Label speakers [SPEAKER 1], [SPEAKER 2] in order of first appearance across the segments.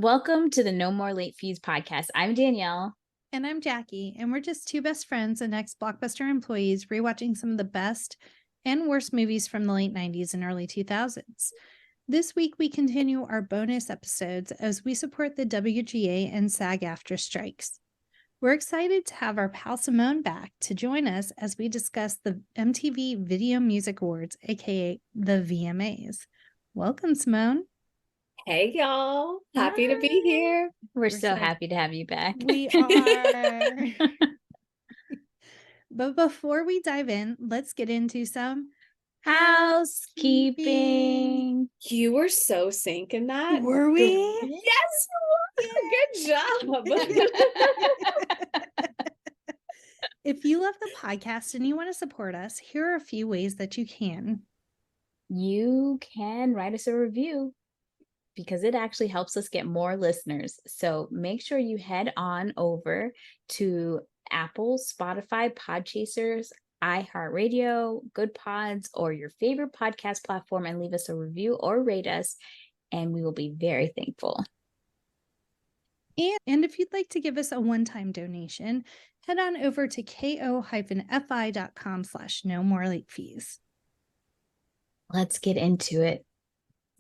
[SPEAKER 1] Welcome to the No More Late Fees podcast. I'm Danielle.
[SPEAKER 2] And I'm Jackie, and we're just two best friends and ex-Blockbuster employees rewatching some of the best and worst movies from the late 90s and early 2000s. This week, we continue our bonus episodes as we support the WGA and SAG-AFTRA strikes. We're excited to have our pal Simone back to join us as we discuss the MTV Video Music Awards, aka the VMAs. Welcome, Simone.
[SPEAKER 3] Hey, y'all. Happy to be here.
[SPEAKER 1] We're so happy to have you back.
[SPEAKER 2] We are. But before we dive in, let's get into some
[SPEAKER 1] housekeeping.
[SPEAKER 3] You were so sync in that.
[SPEAKER 2] Were we?
[SPEAKER 3] Yes, you were. Good job.
[SPEAKER 2] If you love the podcast and you want to support us, here are a few ways that you can.
[SPEAKER 1] You can write us a review, because it actually helps us get more listeners. So make sure you head on over to Apple, Spotify, Podchasers, iHeartRadio, Good Pods, or your favorite podcast platform and leave us a review or rate us, and we will be very thankful.
[SPEAKER 2] And if you'd like to give us a one-time donation, head on over to ko-fi.com/no-more-late-fees.
[SPEAKER 1] Let's get into it.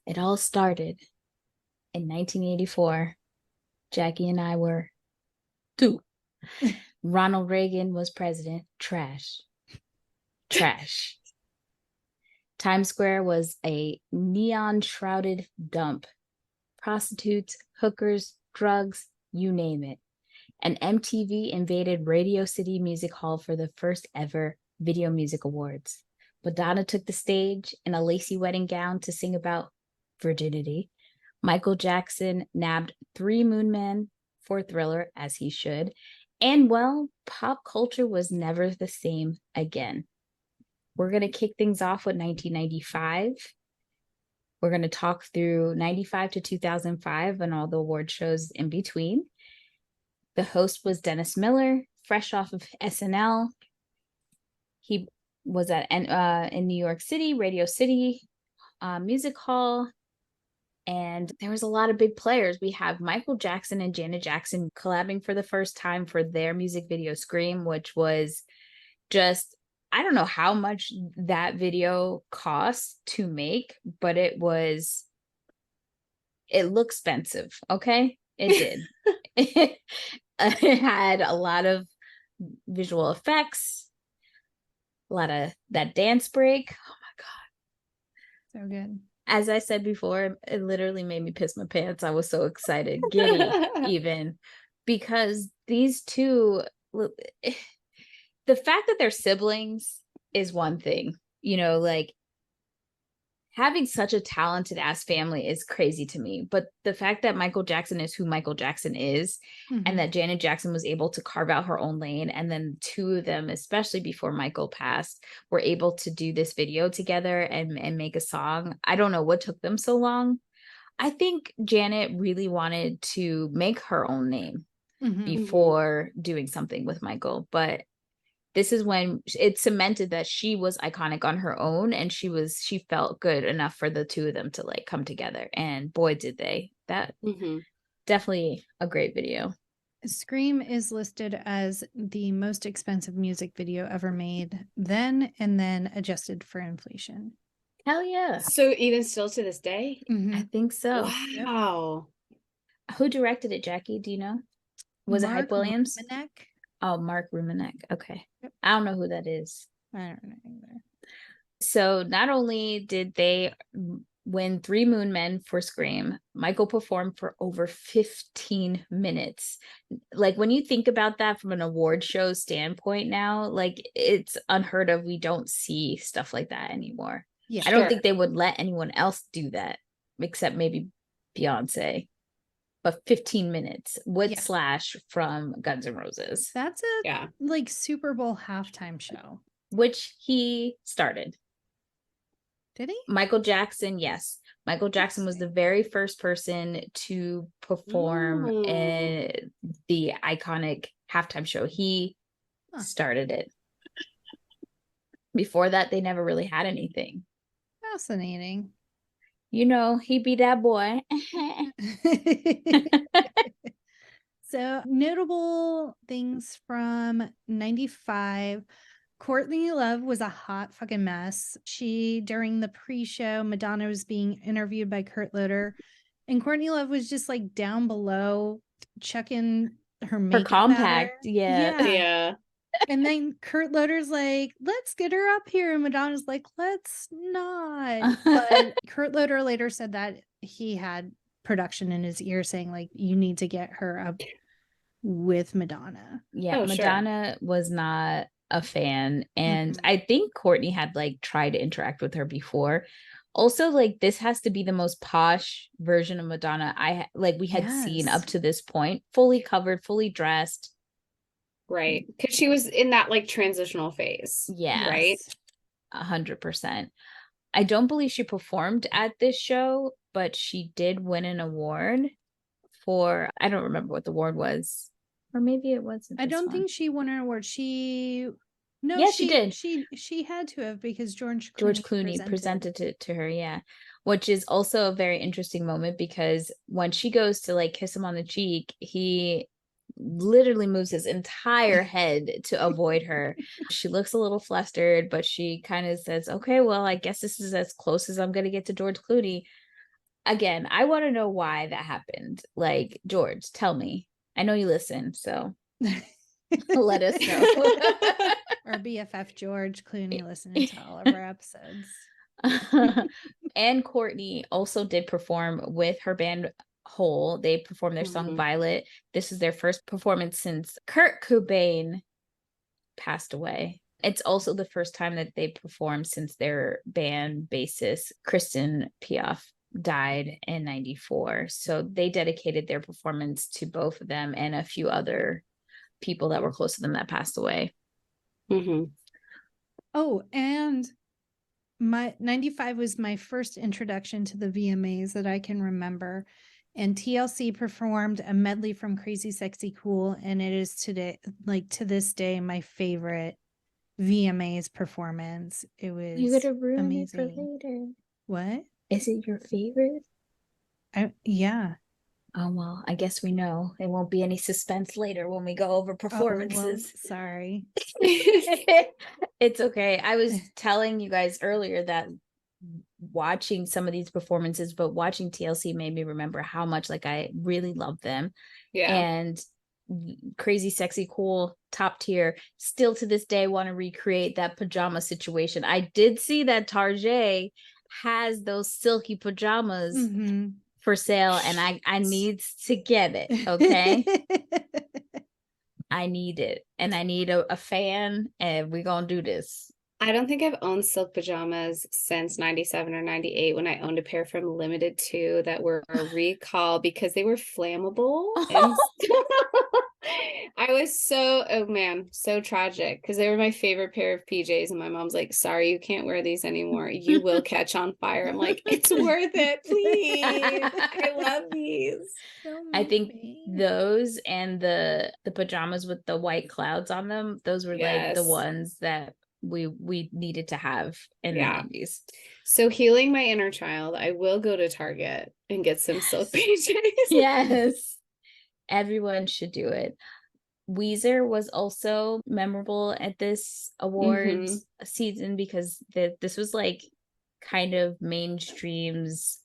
[SPEAKER 1] It all started in 1984. Jackie and I were 2. Ronald Reagan was president. Trash. Times Square was a neon-shrouded dump. Prostitutes, hookers, drugs, you name it. And MTV invaded Radio City Music Hall for the first ever Video Music Awards. Madonna took the stage in a lacy wedding gown to sing about virginity. Michael Jackson nabbed 3 Moon Men for Thriller, as he should. And, well, pop culture was never the same again. We're going to kick things off with 1995. We're going to talk through 95 to 2005 and all the award shows in between. The host was Dennis Miller, fresh off of SNL. He was in New York City, Radio City Music Hall. And there was a lot of big players. We have Michael Jackson and Janet Jackson collabing for the first time for their music video Scream, which was just, I don't know how much that video cost to make, but it looked expensive. Okay. It did. It had a lot of visual effects, a lot of that dance break. Oh my God.
[SPEAKER 2] So good.
[SPEAKER 1] As I said before, it literally made me piss my pants. I was so excited, giddy even, because these two, the fact that they're siblings is one thing, like having such a talented ass family is crazy to me. But the fact that Michael Jackson is who Michael Jackson is, and that Janet Jackson was able to carve out her own lane, and then two of them, especially before Michael passed, were able to do this video together and make a song. I don't know what took them so long. I think Janet really wanted to make her own name before doing something with Michael, but this is when it cemented that she was iconic on her own, and she felt good enough for the two of them to like come together. And boy, did they. That definitely a great video.
[SPEAKER 2] Scream is listed as the most expensive music video ever made then, and then adjusted for inflation.
[SPEAKER 1] Hell yeah.
[SPEAKER 3] So even still to this day?
[SPEAKER 1] I think so.
[SPEAKER 3] Wow.
[SPEAKER 1] Yep. Who directed it, Jackie? Do you know? Was it Hype Williams?
[SPEAKER 2] Ruminek.
[SPEAKER 1] Oh, Mark Ruminek. Okay.
[SPEAKER 2] Yep.
[SPEAKER 1] I don't know who that is.
[SPEAKER 2] I don't know either.
[SPEAKER 1] So not only did they win 3 Moon Men for Scream, Michael performed for over 15 minutes. Like, when you think about that from an award show standpoint now, like, it's unheard of. We don't see stuff like that anymore. Yeah, I don't think they would let anyone else do that except maybe Beyonce. But 15 minutes with Slash from Guns N' Roses.
[SPEAKER 2] That's a like Super Bowl halftime show.
[SPEAKER 1] Which he started.
[SPEAKER 2] Did he?
[SPEAKER 1] Michael Jackson, yes. Michael Jackson was the very first person to perform in the iconic halftime show. He started it. Before that, they never really had anything.
[SPEAKER 2] Fascinating.
[SPEAKER 1] He be that boy.
[SPEAKER 2] So notable things from 95. Courtney Love was a hot fucking mess. During the pre-show, Madonna was being interviewed by Kurt Loder, and Courtney Love was just like down below chucking her
[SPEAKER 1] Her
[SPEAKER 2] makeup
[SPEAKER 1] compact,
[SPEAKER 2] at her.
[SPEAKER 1] yeah.
[SPEAKER 3] Yeah.
[SPEAKER 2] And then Kurt Loder's like, let's get her up here. And Madonna's like, let's not. But Kurt Loder later said that he had production in his ear saying, like, you need to get her up with Madonna.
[SPEAKER 1] Yeah,
[SPEAKER 3] Oh, sure.
[SPEAKER 1] Madonna was not a fan. And
[SPEAKER 2] Mhm.
[SPEAKER 1] I think Courtney had like tried to interact with her before. Also, like, this has to be the most posh version of Madonna we had seen
[SPEAKER 2] Yes.
[SPEAKER 1] up to this point. Fully covered, fully dressed.
[SPEAKER 3] Right. Because she was in that like transitional phase.
[SPEAKER 1] Yes.
[SPEAKER 3] Right.
[SPEAKER 1] 100%. I don't believe she performed at this show, but she did win an award for, I don't remember what the award was. Or maybe it wasn't.
[SPEAKER 2] I
[SPEAKER 1] this
[SPEAKER 2] don't
[SPEAKER 1] one.
[SPEAKER 2] think she won an award. No,
[SPEAKER 1] Yeah, she did.
[SPEAKER 2] She had to have, because George
[SPEAKER 1] Clooney presented it to her, yeah. Which is also a very interesting moment, because when she goes to like kiss him on the cheek, he literally moves his entire head to avoid her. She looks a little flustered, but she kind of says, okay, well, I guess this is as close as I'm going to get to George Clooney. Again, I want to know why that happened. Like, George, tell me. I know you listen, so let us know.
[SPEAKER 2] Our BFF George Clooney listening to all of our episodes.
[SPEAKER 1] And Courtney also did perform with her band Hole. They performed their song Violet. This is their first performance since Kurt Cobain passed away. It's also the first time that they performed since their band bassist Kristen Piaf died in 94. So they dedicated their performance to both of them and a few other people that were close to them that passed away.
[SPEAKER 3] Mm-hmm.
[SPEAKER 2] Oh, and my 95 was my first introduction to the VMAs that I can remember. And TLC performed a medley from Crazy Sexy Cool, and it is today, like to this day, my favorite VMAs performance. It was
[SPEAKER 1] You gotta ruin
[SPEAKER 2] amazing.
[SPEAKER 1] it for later.
[SPEAKER 2] What?
[SPEAKER 1] Is it your favorite?
[SPEAKER 2] Yeah.
[SPEAKER 1] Oh, well, I guess we know. There won't be any suspense later when we go over performances.
[SPEAKER 2] Oh, well, sorry.
[SPEAKER 1] It's okay. I was telling you guys earlier that watching some of these performances, but watching TLC made me remember how much like I really love them.
[SPEAKER 3] Yeah.
[SPEAKER 1] And Crazy Sexy Cool, top tier. Still to this day want to recreate that pajama situation. I did see that Tarjay has those silky pajamas for sale, and I need to get it. Okay. I need it, and I need a fan, and we're gonna do this.
[SPEAKER 3] I don't think I've owned silk pajamas since 97 or 98, when I owned a pair from Limited 2 that were a recall because they were flammable. And I was so tragic, because they were my favorite pair of PJs, and my mom's like, sorry, you can't wear these anymore. You will catch on fire. I'm like, it's worth it, please. I love these.
[SPEAKER 1] I think those and the pajamas with the white clouds on them, those were like the ones that we needed to have in the 90s.
[SPEAKER 3] So healing my inner child, I will go to Target and get some silk PJs.
[SPEAKER 1] Yes. Everyone should do it. Weezer was also memorable at this awards season, because this was like kind of mainstream's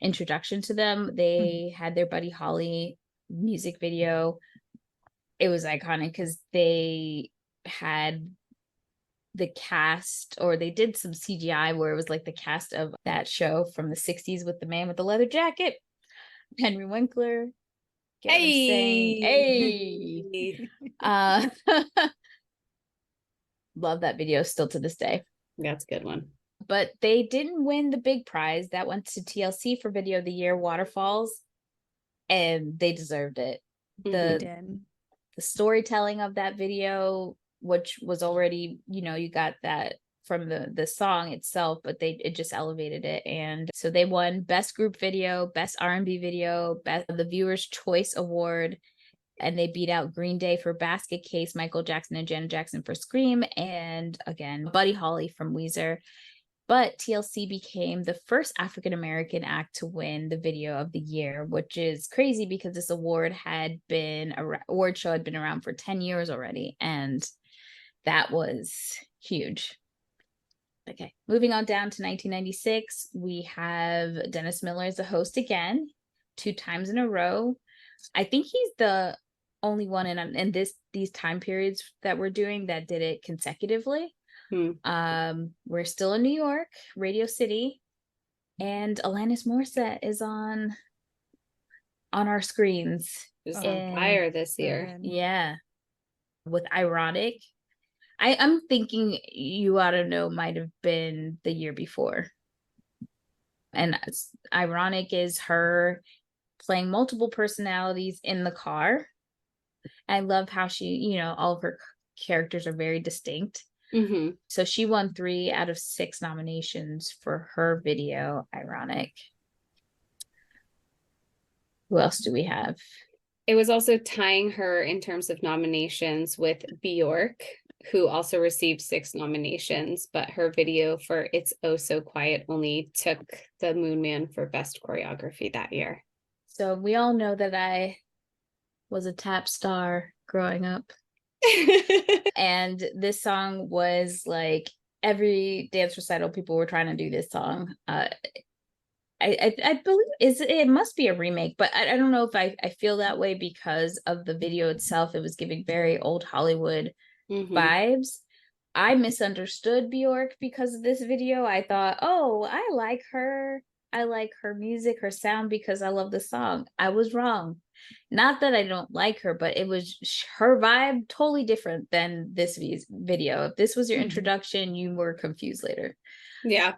[SPEAKER 1] introduction to them. They had their Buddy Holly music video. It was iconic because they had the cast, or they did some CGI where it was like the cast of that show from the 60s with the man with the leather jacket, Henry Winkler. Hey. Love that video still to this day.
[SPEAKER 3] That's a good one. But
[SPEAKER 1] they didn't win the big prize. That went to TLC for Video of the Year, Waterfalls, and they deserved it. The storytelling of that video, which was already, you got that from the song itself, but it just elevated it. And so they won Best Group Video, Best R&B Video, the Viewer's Choice Award, and they beat out Green Day for Basket Case, Michael Jackson and Janet Jackson for Scream, and again, Buddy Holly from Weezer. But TLC became the first African-American act to win the Video of the Year, which is crazy because this award show had been around for 10 years already. And that was huge. Okay, moving on down to 1996, we have Dennis Miller as the host again, 2 times in a row. I think he's the only one in these time periods that we're doing that did it consecutively. We're still in New York, Radio City, and Alanis Morissette is on our screens.
[SPEAKER 3] She's on fire this year.
[SPEAKER 1] Yeah, with Ironic. I'm thinking You Ought to Know might have been the year before. And Ironic is her playing multiple personalities in the car. I love how she, all of her characters are very distinct. So she won 3 out of 6 nominations for her video, Ironic. Who else do we have?
[SPEAKER 3] It was also tying her in terms of nominations with Bjork, who also received 6 nominations, but her video for It's Oh So Quiet only took the Moon Man for Best Choreography that year.
[SPEAKER 1] So we all know that I was a tap star growing up. And this song was like every dance recital, people were trying to do this song. I believe it must be a remake, but I don't know if I feel that way because of the video itself. It was giving very old Hollywood vibes. I misunderstood Bjork because of this video. I thought, oh, I like her music, her sound, because I love the song. I was wrong. Not that I don't like her, but it was her vibe totally different than this video. If this was your introduction, you were confused later.
[SPEAKER 3] Yeah.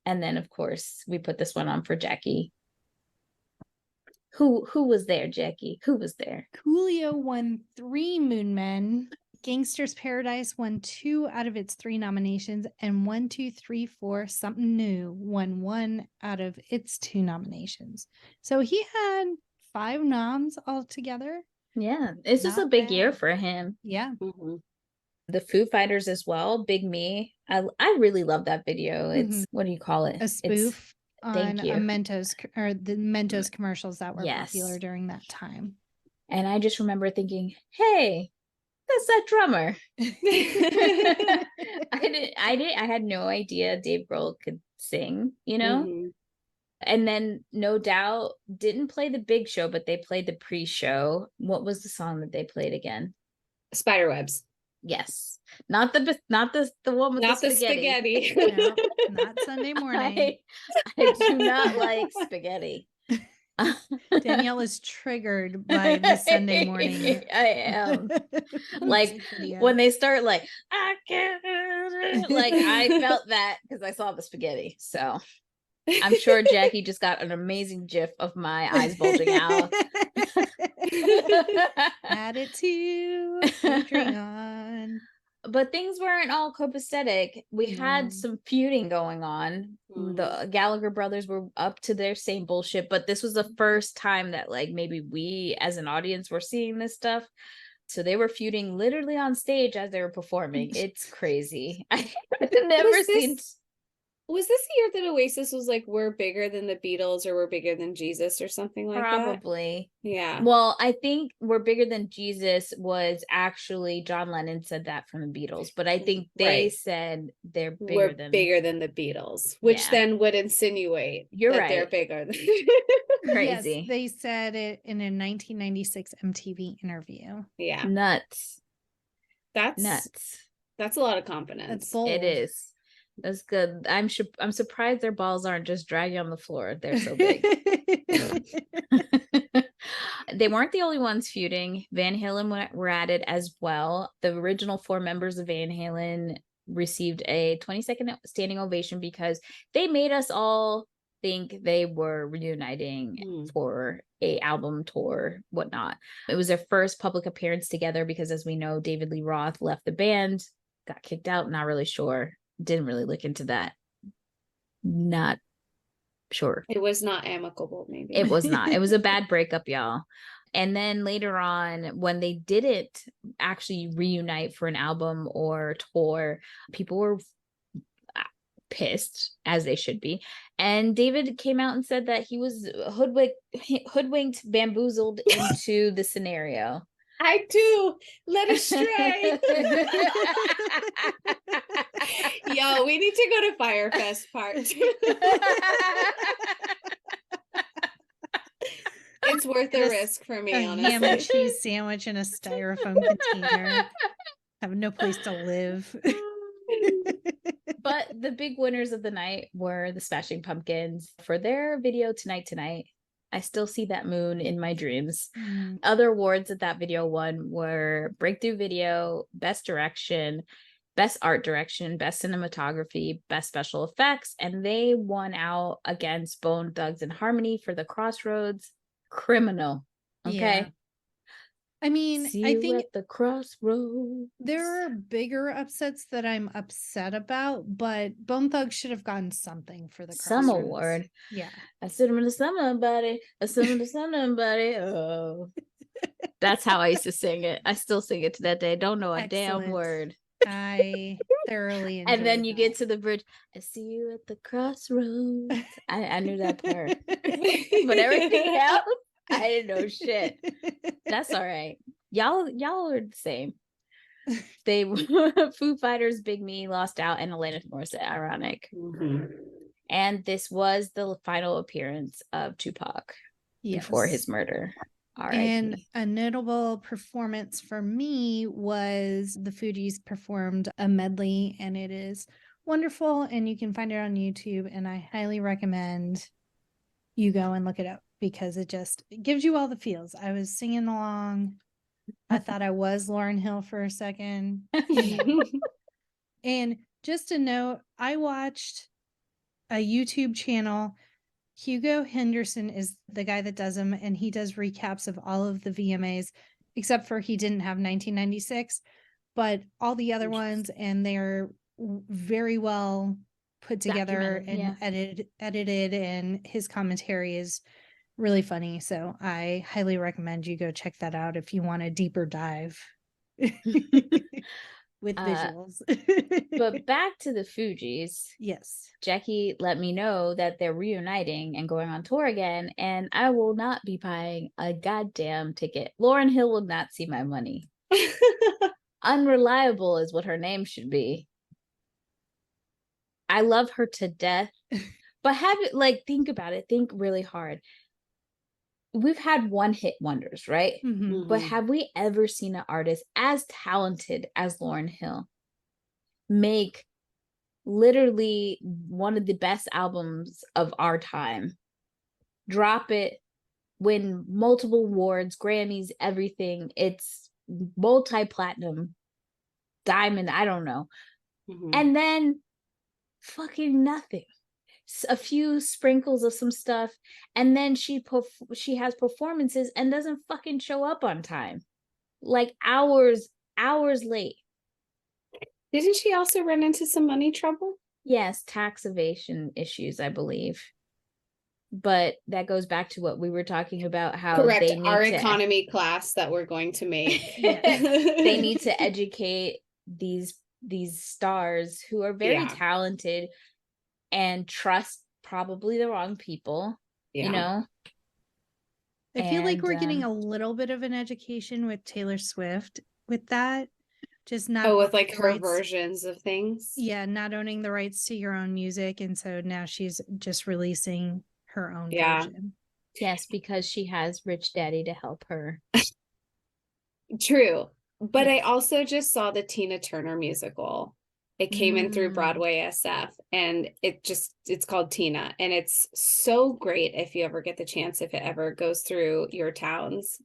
[SPEAKER 1] And then, of course, we put this one on for Jackie. Who was there, Jackie? Who was there?
[SPEAKER 2] Coolio won 3 Moon Men. Gangster's Paradise won 2 out of its 3 nominations, and 1, 2, 3, 4 Something New won 1 out of its 2 nominations. So he had 5 noms altogether.
[SPEAKER 1] Yeah, this is a big year for him.
[SPEAKER 2] Yeah.
[SPEAKER 1] The Foo Fighters as well, Big Me. I really love that video. It's what do you call it?
[SPEAKER 2] A spoof on
[SPEAKER 1] you.
[SPEAKER 2] a Mentos or the Mentos commercials that were popular during that time.
[SPEAKER 1] And I just remember thinking, hey, that's that drummer. I had no idea Dave Grohl could sing, And then No Doubt didn't play the big show, but they played the pre-show. What was the song that they played again?
[SPEAKER 3] Spiderwebs.
[SPEAKER 1] Yes. Not the one with
[SPEAKER 3] not
[SPEAKER 1] the spaghetti.
[SPEAKER 2] No, not Sunday morning.
[SPEAKER 1] I do not like spaghetti.
[SPEAKER 2] Danielle is triggered by the Sunday morning.
[SPEAKER 1] I am. Like when they start like, I can't, like I felt that because I saw the spaghetti. So I'm sure Jackie just got an amazing gif of my eyes bulging out.
[SPEAKER 2] Attitude, Patreon.
[SPEAKER 1] But things weren't all copacetic. We had some feuding going on. The Gallagher brothers were up to their same bullshit, but this was the first time that like maybe we as an audience were seeing this stuff. So they were feuding literally on stage as they were performing. It's crazy. I've never seen.
[SPEAKER 3] Was this the year that Oasis was like, we're bigger than the Beatles or we're bigger than Jesus or something like that?
[SPEAKER 1] Probably.
[SPEAKER 3] Yeah.
[SPEAKER 1] Well, I think We're Bigger Than Jesus was actually John Lennon said that from the Beatles, but I think they said we're
[SPEAKER 3] bigger than the Beatles, which then would insinuate that they're bigger than
[SPEAKER 1] crazy.
[SPEAKER 2] Yes, they said it in a 1996 MTV interview.
[SPEAKER 3] Yeah.
[SPEAKER 1] Nuts.
[SPEAKER 3] That's
[SPEAKER 1] nuts.
[SPEAKER 3] That's a lot of confidence.
[SPEAKER 2] That's bold.
[SPEAKER 1] It is. That's good. I'm surprised their balls aren't just dragging on the floor. They're so big. They weren't the only ones feuding. Van Halen were at it as well. The original 4 members of Van Halen received a 20-second standing ovation because they made us all think they were reuniting for a album tour, whatnot. It was their first public appearance together because, as we know, David Lee Roth left the band, got kicked out. Not really sure. Didn't really look into that. Not sure.
[SPEAKER 3] It was not amicable, maybe.
[SPEAKER 1] It was not. It was a bad breakup, y'all. And then later on, when they didn't actually reunite for an album or tour, people were pissed, as they should be. And David came out and said that he was hoodwinked, bamboozled into the scenario.
[SPEAKER 3] I too led astray. Yo, we need to go to Firefest Part 2. It's worth the risk for me, honestly.
[SPEAKER 2] Ham and cheese sandwich in a styrofoam container. Have no place to live.
[SPEAKER 1] But the big winners of the night were the Smashing Pumpkins for their video Tonight. I still see that moon in my dreams. Other awards that video won were Breakthrough Video, Best Direction, Best Art Direction, Best Cinematography, Best Special Effects, and they won out against Bone Thugs and Harmony for the Crossroads Criminal. Okay.
[SPEAKER 2] Yeah. I mean,
[SPEAKER 1] See
[SPEAKER 2] I
[SPEAKER 1] you
[SPEAKER 2] think
[SPEAKER 1] at the crossroads.
[SPEAKER 2] there are bigger upsets that I'm upset about, but Bone Thugs should have gotten something for the
[SPEAKER 1] Some
[SPEAKER 2] Crossroads.
[SPEAKER 1] award.
[SPEAKER 2] Yeah.
[SPEAKER 1] I said to somebody, somebody. Oh, that's how I used to sing it. I still sing it to that day. Don't know a damn
[SPEAKER 2] Excellent.
[SPEAKER 1] word.
[SPEAKER 2] I thoroughly enjoyed
[SPEAKER 1] And then you
[SPEAKER 2] that.
[SPEAKER 1] get to the bridge. I see you at the crossroads. I knew that part, but everything else, I didn't know shit. That's all right. Y'all are the same. They Foo Fighters, Big Me, Lost Out, and Alanis Morissette. Ironic. And this was the final appearance of Tupac before his murder.
[SPEAKER 2] And a notable performance for me was the Fugees performed a medley, and it is wonderful, and you can find it on YouTube, and I highly recommend you go and look it up because it gives you all the feels. I was singing along. I thought I was Lauryn Hill for a second. And just a note, I watched a YouTube channel. Hugo Henderson is the guy that does them, and he does recaps of all of the VMAs, except for he didn't have 1996, but all the other ones, and they're very well put together and edited, and his commentary is really funny. So I highly recommend you go check that out if you want a deeper dive with visuals.
[SPEAKER 1] But back to the Fugees.
[SPEAKER 2] Yes.
[SPEAKER 1] Jackie let me know that they're reuniting and going on tour again, and I will not be buying a goddamn ticket. Lauryn Hill will not see my money. Unreliable is what her name should be. I love her to death, but think about it. Think really hard. We've had one hit wonders, right? But have we ever seen an artist as talented as Lauryn Hill make literally one of the best albums of our time, drop it, win multiple awards, Grammys, everything? It's multi-platinum, diamond, I don't know. And then fucking nothing. A few sprinkles of some stuff, and then she has performances and doesn't fucking show up on time, like hours late.
[SPEAKER 3] Didn't she also run into some money trouble?
[SPEAKER 1] Yes, tax evasion issues, I believe. But that goes back to what we were talking about, how
[SPEAKER 3] correct
[SPEAKER 1] they need
[SPEAKER 3] our economy class that we're going to make.
[SPEAKER 1] They need to educate these stars who are very talented and trust probably the wrong people, you know.
[SPEAKER 2] I feel like we're getting a little bit of an education with Taylor Swift with that, just not
[SPEAKER 3] with like her versions of things.
[SPEAKER 2] Yeah, not owning the rights to your own music, and so now she's just releasing her own version.
[SPEAKER 1] Yes, because she has Rich Daddy to help her.
[SPEAKER 3] True. But I also just saw the Tina Turner musical. It came in through Broadway SF, and it's called Tina, and it's so great if you ever get the chance, if it ever goes through your towns.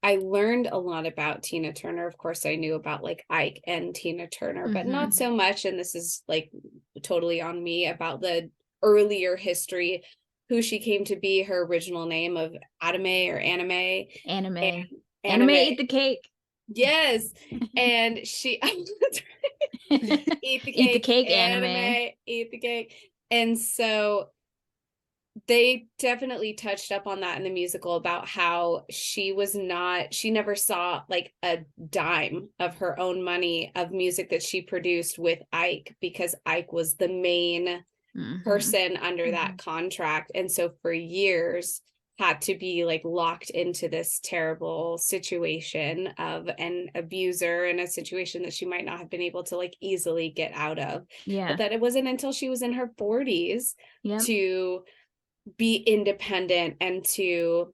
[SPEAKER 3] I learned a lot about Tina Turner. Of course, I knew about like Ike and Tina Turner, but not so much, and this is like totally on me, about the earlier history, who she came to be, her original name of Anime
[SPEAKER 1] eat the cake.
[SPEAKER 3] Yes. And she eat the cake,
[SPEAKER 1] anime.
[SPEAKER 3] eat the cake. And so They definitely touched up on that in the musical about how she never saw like a dime of her own money of music that she produced with Ike, because Ike was the main person under that contract. And so for years had to be like locked into this terrible situation of an abuser, and a situation that she might not have been able to like easily get out of.
[SPEAKER 1] Yeah.
[SPEAKER 3] But that it wasn't until she was in her 40s
[SPEAKER 1] Yep.
[SPEAKER 3] to be independent and to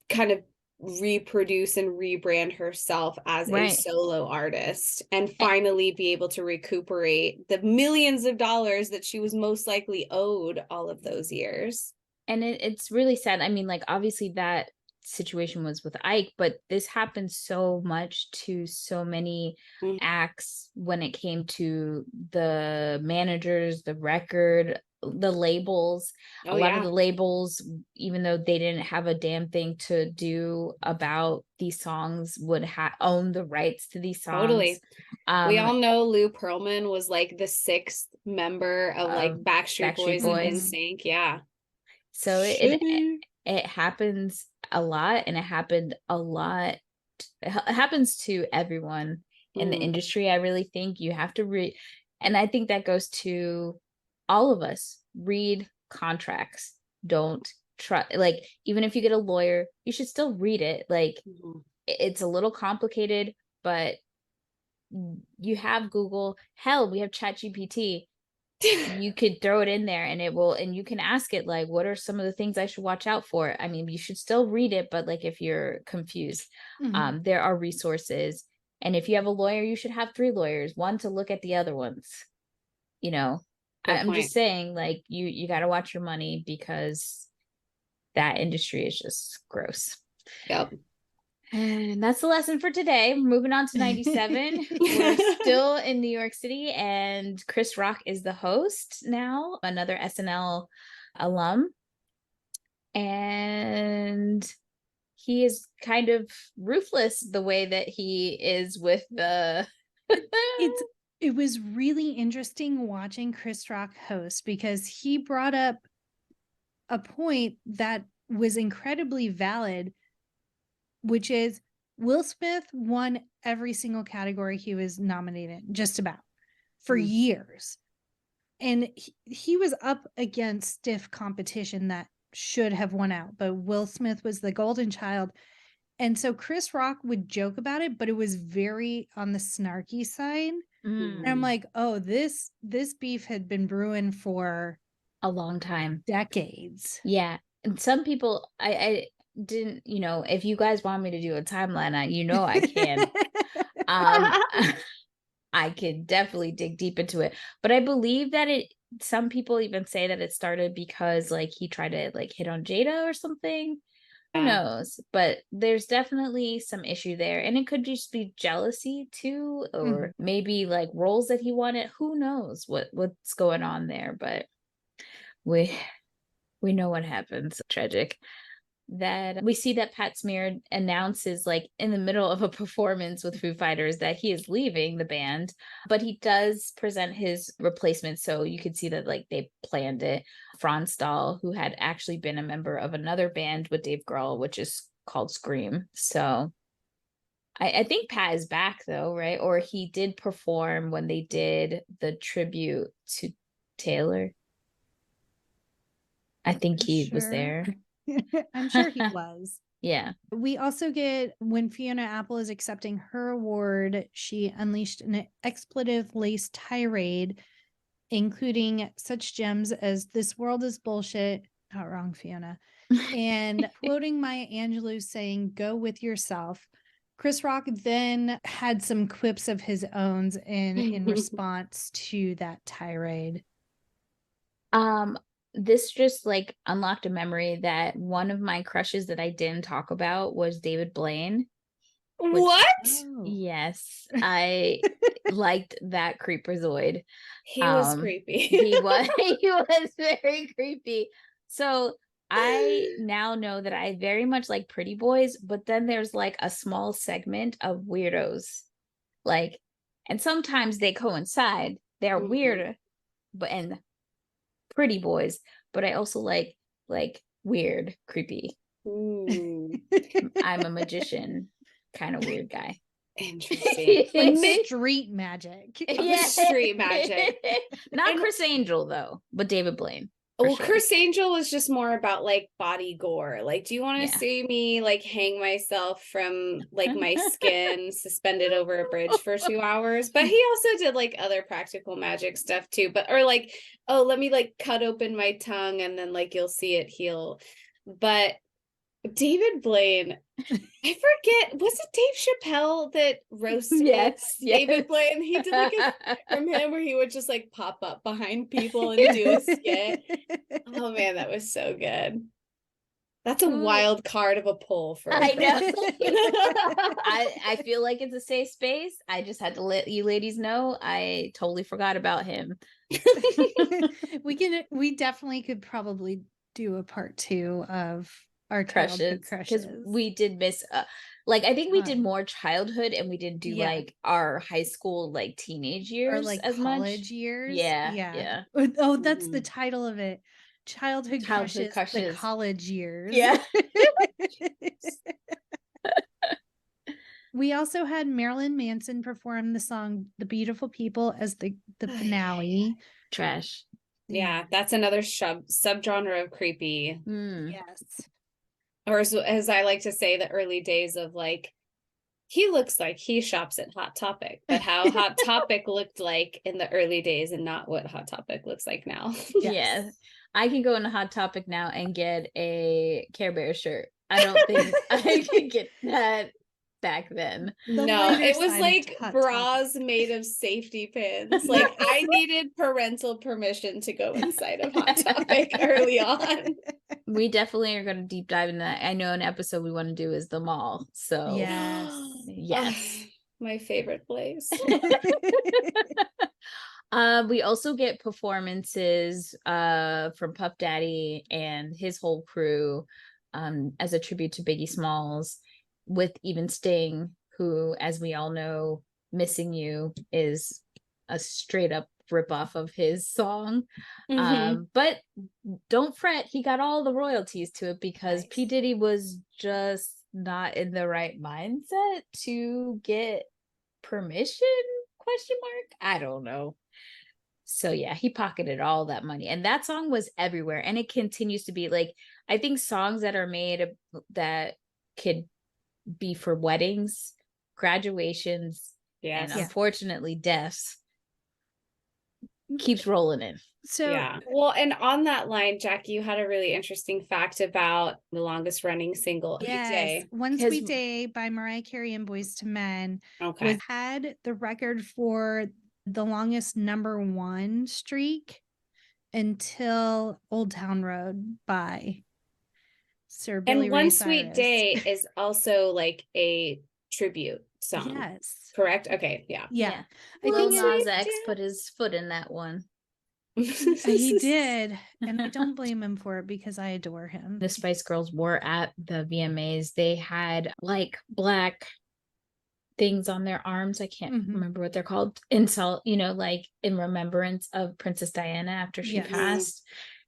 [SPEAKER 3] kind of reproduce and rebrand herself as a solo artist, and finally be able to recuperate the millions of dollars that she was most likely owed all of those years.
[SPEAKER 1] And it's really sad. I mean, like, obviously that situation was with Ike, but this happened so much to so many acts when it came to the managers, the record, the labels. A lot of the labels, even though they didn't have a damn thing to do about these songs, would own the rights to these songs.
[SPEAKER 3] Totally. We all know Lou Pearlman was like the 6th member of like Backstreet Boys and NSYNC. Yeah.
[SPEAKER 1] So it happens a lot, and it happened a lot. It happens to everyone in the industry. I really think you have to read, and I think that goes to all of us. Read contracts. Don't try, like, even if you get a lawyer, you should still read it. Like, it's a little complicated, but you have Google. Hell, we have ChatGPT. You could throw it in there and it will, and you can ask it like, what are some of the things I should watch out for? I mean, you should still read it, but like, if you're confused, there are resources. And if you have a lawyer, you should have 3 lawyers, one to look at the other ones. You know, I'm just saying, like, you got to watch your money, because that industry is just gross.
[SPEAKER 3] Yep.
[SPEAKER 1] And that's the lesson for today. We're moving on to 97. We're still in New York City, and Chris Rock is the host now, another SNL alum. And he is kind of ruthless the way that he is with the...
[SPEAKER 2] It was really interesting watching Chris Rock host, because he brought up a point that was incredibly valid, which is Will Smith won every single category he was nominated, just about, for years. And he was up against stiff competition that should have won out, but Will Smith was the golden child. And so Chris Rock would joke about it, but it was very on the snarky side. And I'm like, oh, this beef had been brewing for
[SPEAKER 1] a long time,
[SPEAKER 2] decades.
[SPEAKER 1] Yeah. And some people, I didn't, if you guys want me to do a timeline, I can. I could definitely dig deep into it, but I believe that some people even say that it started because like he tried to like hit on Jada or something. Who knows? But there's definitely some issue there, and it could just be jealousy too, or maybe like roles that he wanted. Who knows what's going on there? But we know what happens. Tragic. That we see that Pat Smear announces like in the middle of a performance with Foo Fighters that he is leaving the band, but he does present his replacement. So you could see that like they planned it. Franz Stahl, who had actually been a member of another band with Dave Grohl, which is called Scream. So I think Pat is back though, right? Or he did perform when they did the tribute to Taylor. I think he was there.
[SPEAKER 2] I'm sure he was.
[SPEAKER 1] Yeah.
[SPEAKER 2] We also get, when Fiona Apple is accepting her award, she unleashed an expletive-laced tirade, including such gems as "This world is bullshit." Not wrong, Fiona. And quoting Maya Angelou saying, "Go with yourself." Chris Rock then had some quips of his own in response to that tirade.
[SPEAKER 1] This just like unlocked a memory that one of my crushes that I didn't talk about was David Blaine.
[SPEAKER 3] What?
[SPEAKER 1] Yes, I liked that creepazoid.
[SPEAKER 3] He was creepy.
[SPEAKER 1] He was very creepy. So I now know that I very much like pretty boys, but then there's like a small segment of weirdos. Like, and sometimes they coincide. They're weird, and pretty boys, but I also like weird, creepy.
[SPEAKER 3] Mm,
[SPEAKER 1] I'm a magician, kind of weird guy.
[SPEAKER 3] interesting.
[SPEAKER 2] Like street magic.
[SPEAKER 3] Yeah. Street magic.
[SPEAKER 1] Not
[SPEAKER 3] And-
[SPEAKER 1] Chris Angel though, but David Blaine. for
[SPEAKER 3] Well,
[SPEAKER 1] sure.
[SPEAKER 3] Chris Angel was just more about like body gore. Like, do you want to
[SPEAKER 1] Yeah.
[SPEAKER 3] see me like hang myself from like my skin suspended over a bridge for 2 hours? But he also did like other practical magic stuff too. But or like, oh, let me like cut open my tongue and then like you'll see it heal. But David Blaine, I forget, was it Dave Chappelle that roasted David Blaine? He did like a from him where he would just like pop up behind people and do a skit. Oh man, that was so good. That's a wild card of a poll for
[SPEAKER 1] I know. I feel like it's a safe space. I just had to let you ladies know I totally forgot about him.
[SPEAKER 2] We definitely could probably do a part 2 of our childhood
[SPEAKER 1] Because
[SPEAKER 2] crushes.
[SPEAKER 1] we did miss like I think we did more childhood and we didn't do like our high school like teenage years
[SPEAKER 2] or like
[SPEAKER 1] as
[SPEAKER 2] college
[SPEAKER 1] much.
[SPEAKER 2] years.
[SPEAKER 1] Yeah.
[SPEAKER 2] Oh, that's the title of it. Childhood crushes, the college years.
[SPEAKER 1] Yeah.
[SPEAKER 2] We also had Marilyn Manson perform the song "The Beautiful People" as the finale.
[SPEAKER 1] Trash.
[SPEAKER 3] Yeah, that's another subgenre of creepy.
[SPEAKER 2] Yes.
[SPEAKER 3] Or as I like to say, the early days of like, he looks like he shops at Hot Topic, but how Hot Topic looked like in the early days and not what Hot Topic looks like now.
[SPEAKER 1] Yeah. I can go into Hot Topic now and get a Care Bear shirt. I don't think I could get that back then.
[SPEAKER 3] No, it was like bras made of safety pins. Like I needed parental permission to go inside of Hot Topic early on.
[SPEAKER 1] We definitely are going to deep dive into that. I know an episode we want to do is the mall. So
[SPEAKER 2] yes.
[SPEAKER 3] My favorite place.
[SPEAKER 1] We also get performances from Puff Daddy and his whole crew as a tribute to Biggie Smalls, with even Sting, who, as we all know, Missing You is a straight up ripoff of his song. But don't fret, he got all the royalties to it because P. Diddy was just not in the right mindset to get permission, ? I don't know. So yeah, he pocketed all that money, and that song was everywhere, and it continues to be. Like, I think songs that are made that could be for weddings, graduations, and unfortunately deaths keeps rolling in.
[SPEAKER 2] So
[SPEAKER 3] yeah. Well, and on that line, Jackie, you had a really interesting fact about the longest running single,
[SPEAKER 2] yes, One Sweet Day by Mariah Carey and Boyz II Men had the record for the longest #1 streak until Old Town Road by Sir Billy
[SPEAKER 3] and
[SPEAKER 2] Ray
[SPEAKER 3] One
[SPEAKER 2] Cyrus.
[SPEAKER 3] Sweet Day is also like a tribute song.
[SPEAKER 2] Yes.
[SPEAKER 3] Correct? Okay, yeah.
[SPEAKER 1] Lil Nas X put his foot in that one.
[SPEAKER 2] He did, and I don't blame him for it because I adore him.
[SPEAKER 1] The Spice Girls were at the VMAs. They had like black things on their arms. I can't remember what they're called. Like in remembrance of Princess Diana after she passed.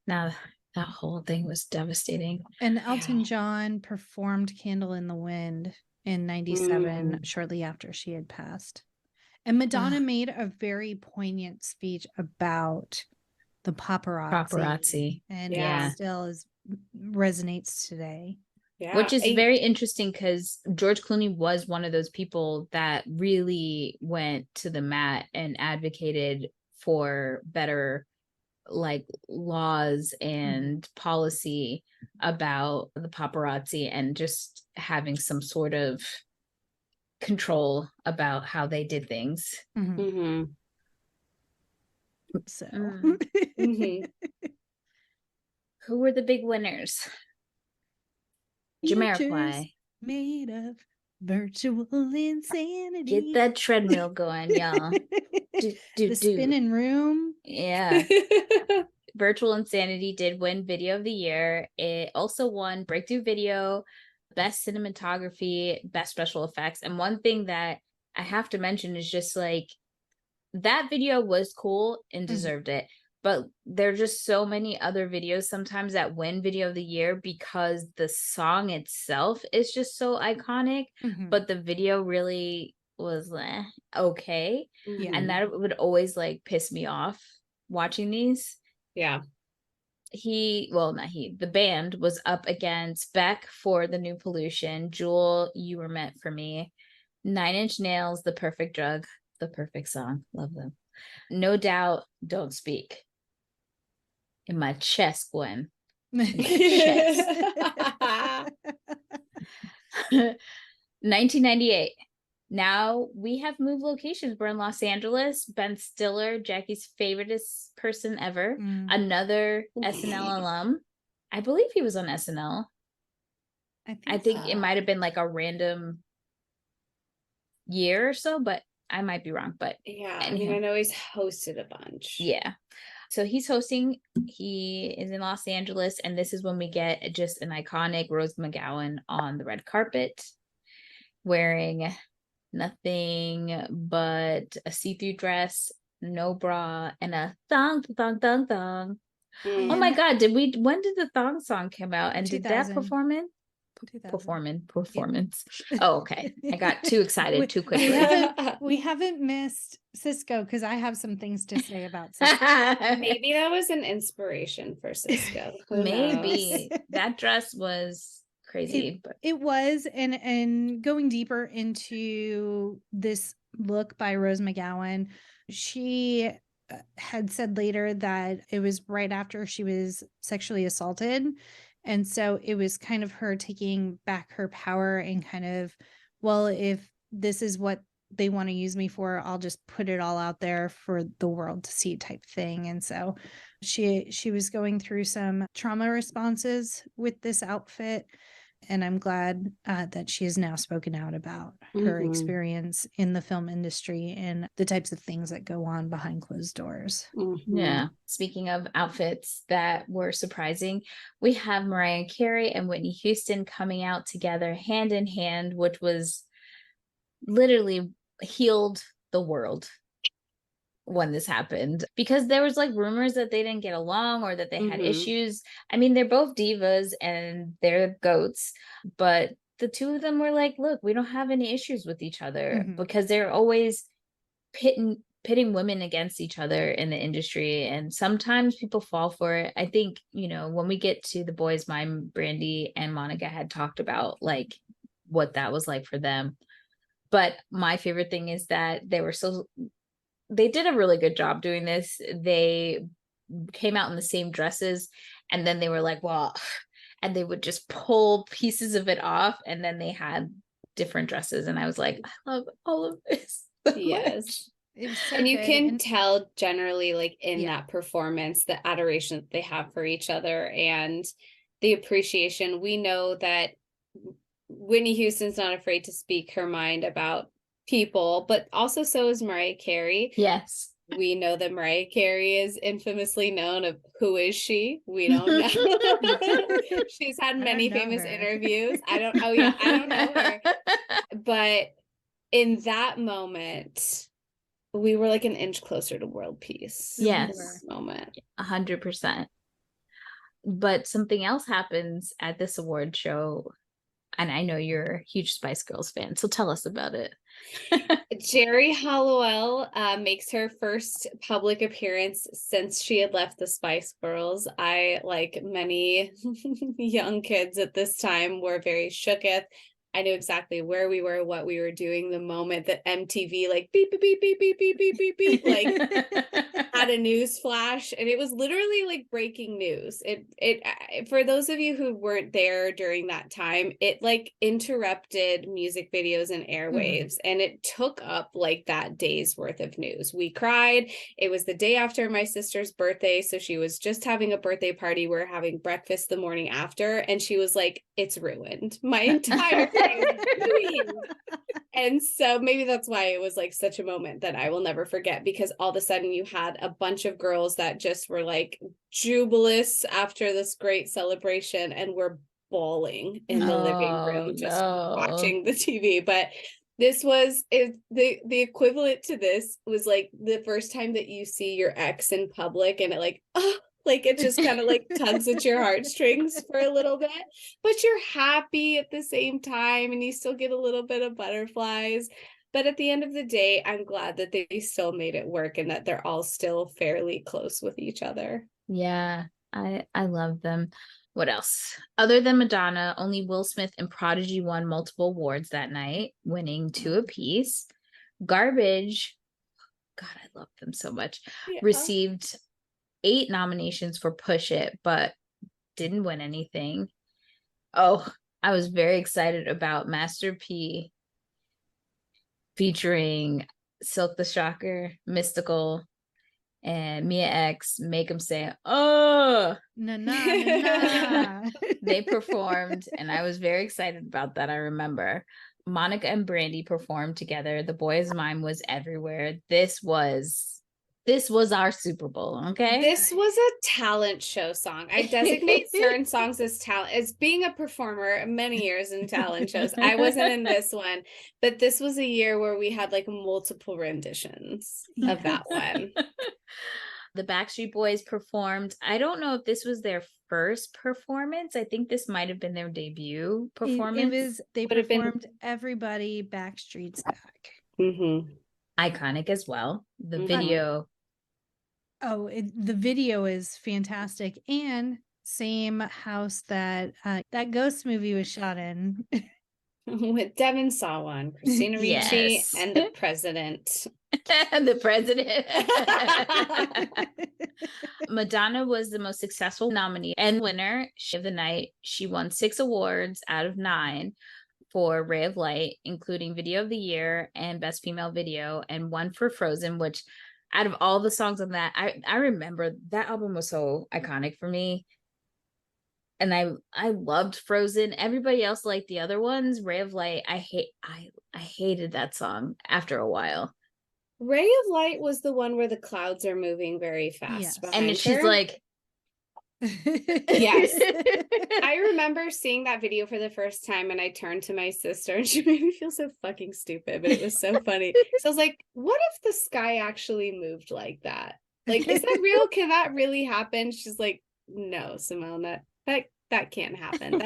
[SPEAKER 1] Now that whole thing was devastating.
[SPEAKER 2] And Elton John performed Candle in the Wind in 97 shortly after she had passed. And Madonna made a very poignant speech about the paparazzi. And it still resonates today.
[SPEAKER 3] Yeah.
[SPEAKER 1] Which is very interesting because George Clooney was one of those people that really went to the mat and advocated for better like laws and policy about the paparazzi and just having some sort of control about how they did things.
[SPEAKER 2] So
[SPEAKER 1] who were the big winners? Jamiroquai.
[SPEAKER 2] Made of virtual insanity.
[SPEAKER 1] Get that treadmill going, y'all.
[SPEAKER 2] The spinning room.
[SPEAKER 1] Yeah. Virtual Insanity did win Video of the Year. It also won Breakthrough Video, Best Cinematography, Best Special Effects. And one thing that I have to mention is just like that video was cool and deserved it. but there are just so many other videos sometimes that win video of the year because the song itself is just so iconic, but the video really was okay.
[SPEAKER 3] Mhm.
[SPEAKER 1] And that would always like piss me off watching these.
[SPEAKER 3] Yeah.
[SPEAKER 1] The band was up against Beck for The New Pollution, Jewel, You Were Meant for Me, 9 Inch Nails, The Perfect Drug, the perfect song, love them. No Doubt, Don't Speak. In my chest, Gwen. In my chest. 1998. Now we have moved locations. We're in Los Angeles. Ben Stiller, Jackie's favoriteest person ever. Another SNL alum. I believe he was on SNL. I think it might have been like a random year or so, but I might be wrong. But
[SPEAKER 3] yeah, I mean, I know he's hosted a bunch.
[SPEAKER 1] Yeah. So he's hosting. He is in Los Angeles, and this is when we get just an iconic Rose McGowan on the red carpet, wearing nothing but a see-through dress, no bra, and a thong. Oh my God, when did the thong song come out? And did that performance? Oh, okay. I got too excited too quickly.
[SPEAKER 2] We haven't missed Cisco because I have some things to say about Cisco.
[SPEAKER 3] Maybe that was an inspiration for Cisco.
[SPEAKER 1] Maybe that dress was crazy.
[SPEAKER 2] It was, and going deeper into this look by Rose McGowan, she had said later that it was right after she was sexually assaulted. And so it was kind of her taking back her power and kind of, well, if this is what they want to use me for, I'll just put it all out there for the world to see type thing. And so she was going through some trauma responses with this outfit. And I'm glad that she has now spoken out about her experience in the film industry and the types of things that go on behind closed doors.
[SPEAKER 1] Yeah. Speaking of outfits that were surprising, we have Mariah Carey and Whitney Houston coming out together hand in hand, which was literally healed the world when this happened, because there was like rumors that they didn't get along or that they had issues. I mean, they're both divas and they're goats, but the two of them were like, look, we don't have any issues with each other, because they're always pitting women against each other in the industry, and sometimes people fall for it. I think, when we get to The Boys, Brandy and Monica had talked about like what that was like for them. But my favorite thing is that they did a really good job doing this. They came out in the same dresses, and then they were like, well, and they would just pull pieces of it off, and then they had different dresses. And I was like, I love all of this so
[SPEAKER 3] yes
[SPEAKER 2] much. So
[SPEAKER 3] and you
[SPEAKER 2] good.
[SPEAKER 3] can tell generally like in that performance the adoration that they have for each other and the appreciation. We know that Whitney Houston's not afraid to speak her mind about people, but also so is Mariah Carey.
[SPEAKER 1] Yes.
[SPEAKER 3] We know that Mariah Carey is infamously known of who is she? We don't know. She's had many famous interviews. I don't know her. But in that moment, we were like an inch closer to world peace.
[SPEAKER 1] Yes.
[SPEAKER 3] Moment.
[SPEAKER 1] 100%. But something else happens at this award show, and I know you're a huge Spice Girls fan, so tell us about it.
[SPEAKER 3] Jerry Halliwell makes her first public appearance since she had left the Spice Girls. I, like many young kids at this time, were very shooketh. I knew exactly where we were, what we were doing the moment that MTV like beep, beep, beep, beep, beep, beep, beep, beep, beep, like had a news flash, and it was literally like breaking news. It for those of you who weren't there during that time, it like interrupted music videos and airwaves, and it took up like that day's worth of news. We cried. It was the day after my sister's birthday, so she was just having a birthday party. We're having breakfast the morning after, and she was like, "It's ruined. My entire day is ruined." And so maybe that's why it was like such a moment that I will never forget, because all of a sudden you had a bunch of girls that just were like jubilous after this great celebration and were bawling in the living room, just watching the TV. But This was the equivalent to this was like the first time that you see your ex in public and it like, oh, like it just kind of like tugs at your heartstrings for a little bit, but you're happy at the same time and you still get a little bit of butterflies. But at the end of the day, I'm glad that they still made it work and that they're all still fairly close with each other.
[SPEAKER 1] Yeah, I love them. What else? Other than Madonna, only Will Smith and Prodigy won multiple awards that night, winning 2 apiece. Garbage, God, I love them so much, received 8 nominations for Push It, but didn't win anything. Oh, I was very excited about Master P featuring Silk the Shocker, Mystical, and Mia X, Make 'Em Say, oh,
[SPEAKER 2] Na na na na.
[SPEAKER 1] they performed, and I was very excited about that. I remember Monica and Brandy performed together. The Boy Is Mine was everywhere. This was our Super Bowl. Okay,
[SPEAKER 3] this was a talent show song. I designate certain songs as talent. As being a performer many years in talent shows, I wasn't in this one, but this was a year where we had like multiple renditions of that one.
[SPEAKER 1] The Backstreet Boys performed. I don't know if this was their first performance. I think this might have been their debut performance.
[SPEAKER 2] They performed Everybody Backstreet's Back.
[SPEAKER 1] Iconic as well. The video.
[SPEAKER 2] Oh, the video is fantastic. And same house that that Ghost movie was shot in.
[SPEAKER 3] With Devin Sawa, Christina Ricci, and the president.
[SPEAKER 1] And the president. Madonna was the most successful nominee and winner of the night. She won 6 awards out of 9 for Ray of Light, including Video of the Year and Best Female Video, and 1 for Frozen, which out of all the songs on that, I remember that album was so iconic for me. And I loved Frozen. Everybody else liked the other ones. Ray of Light, I hated that song after a while.
[SPEAKER 3] Ray of Light was the one where the clouds are moving very fast. Yes.
[SPEAKER 1] And she's her. Like,
[SPEAKER 3] yes. I remember seeing that video for the first time and I turned to my sister and she made me feel so fucking stupid, but it was so funny. So I was like, what if the sky actually moved like that? Like, is that real? Can that really happen? She's like, no, Simone, that can't happen.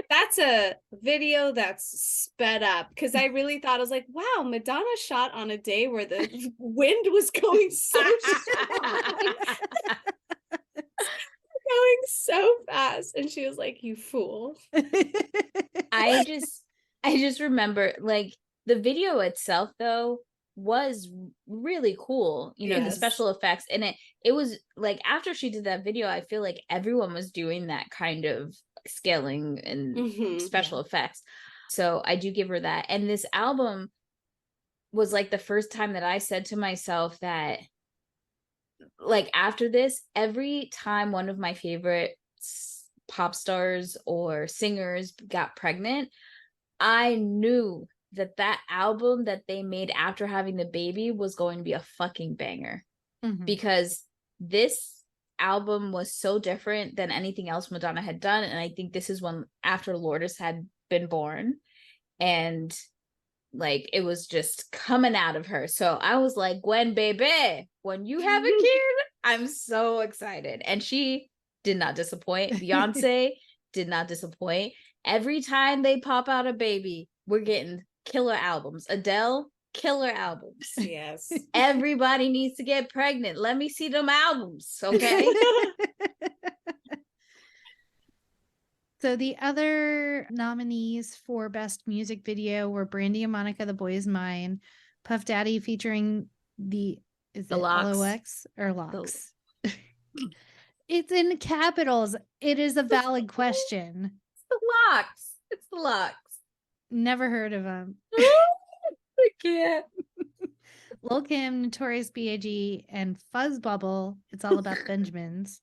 [SPEAKER 3] That's a video that's sped up, because I really thought, I was like, wow, Madonna shot on a day where the wind was going so strong. Going so fast, and she was like, you fool.
[SPEAKER 1] I just remember, like, the video itself though was really cool, you know. The special effects, and it was like, after she did that video, I feel like everyone was doing that kind of scaling and special effects, so I do give her that. And this album was like the first time that I said to myself that, like, after this, every time one of my favorite pop stars or singers got pregnant, I knew that album that they made after having the baby was going to be a fucking banger, because this album was so different than anything else Madonna had done. And I think this is when after Lourdes had been born, and like, it was just coming out of her. So I was like, Gwen, baby, when you have a kid, I'm so excited. And she did not disappoint. Beyonce did not disappoint. Every time they pop out a baby, we're getting killer albums. Adele, killer albums.
[SPEAKER 3] Yes.
[SPEAKER 1] Everybody needs to get pregnant. Let me see them albums, okay?
[SPEAKER 2] So the other nominees for Best Music Video were Brandy and Monica, The Boy Is Mine, Puff Daddy featuring the LOX or Locks? It's in capitals. It is a valid question.
[SPEAKER 1] It's the Locks. It's the Locks.
[SPEAKER 2] Never heard of them.
[SPEAKER 1] I can't.
[SPEAKER 2] Lil' Kim, Notorious B.I.G., and Fuzz Bubble, It's All About the Benjamins.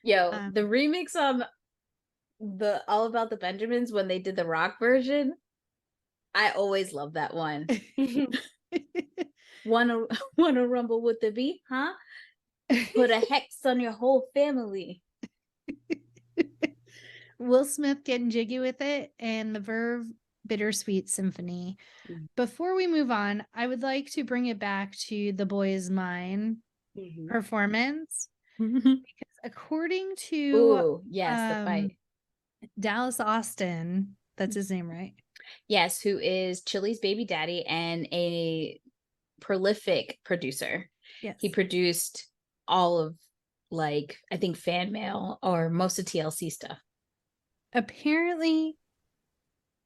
[SPEAKER 1] Yo, the remix of the All About the Benjamins, when they did the rock version, I always love that one. Wanna rumble with the beat, huh? Put a hex on your whole family.
[SPEAKER 2] Will Smith getting jiggy with it, and the Verve Bittersweet Symphony.
[SPEAKER 3] Mhm.
[SPEAKER 2] Before we move on, I would like to bring it back to The Boy Is Mine
[SPEAKER 3] Mhm.
[SPEAKER 2] performance.
[SPEAKER 1] Ooh,
[SPEAKER 2] Because according to
[SPEAKER 1] yes, the fight.
[SPEAKER 2] Dallas Austin, that's his name, right?
[SPEAKER 1] Yes, who is Chili's baby daddy and a prolific producer.
[SPEAKER 2] Yes.
[SPEAKER 1] He produced all of, like, I think fan mail or most of TLC stuff.
[SPEAKER 2] Apparently,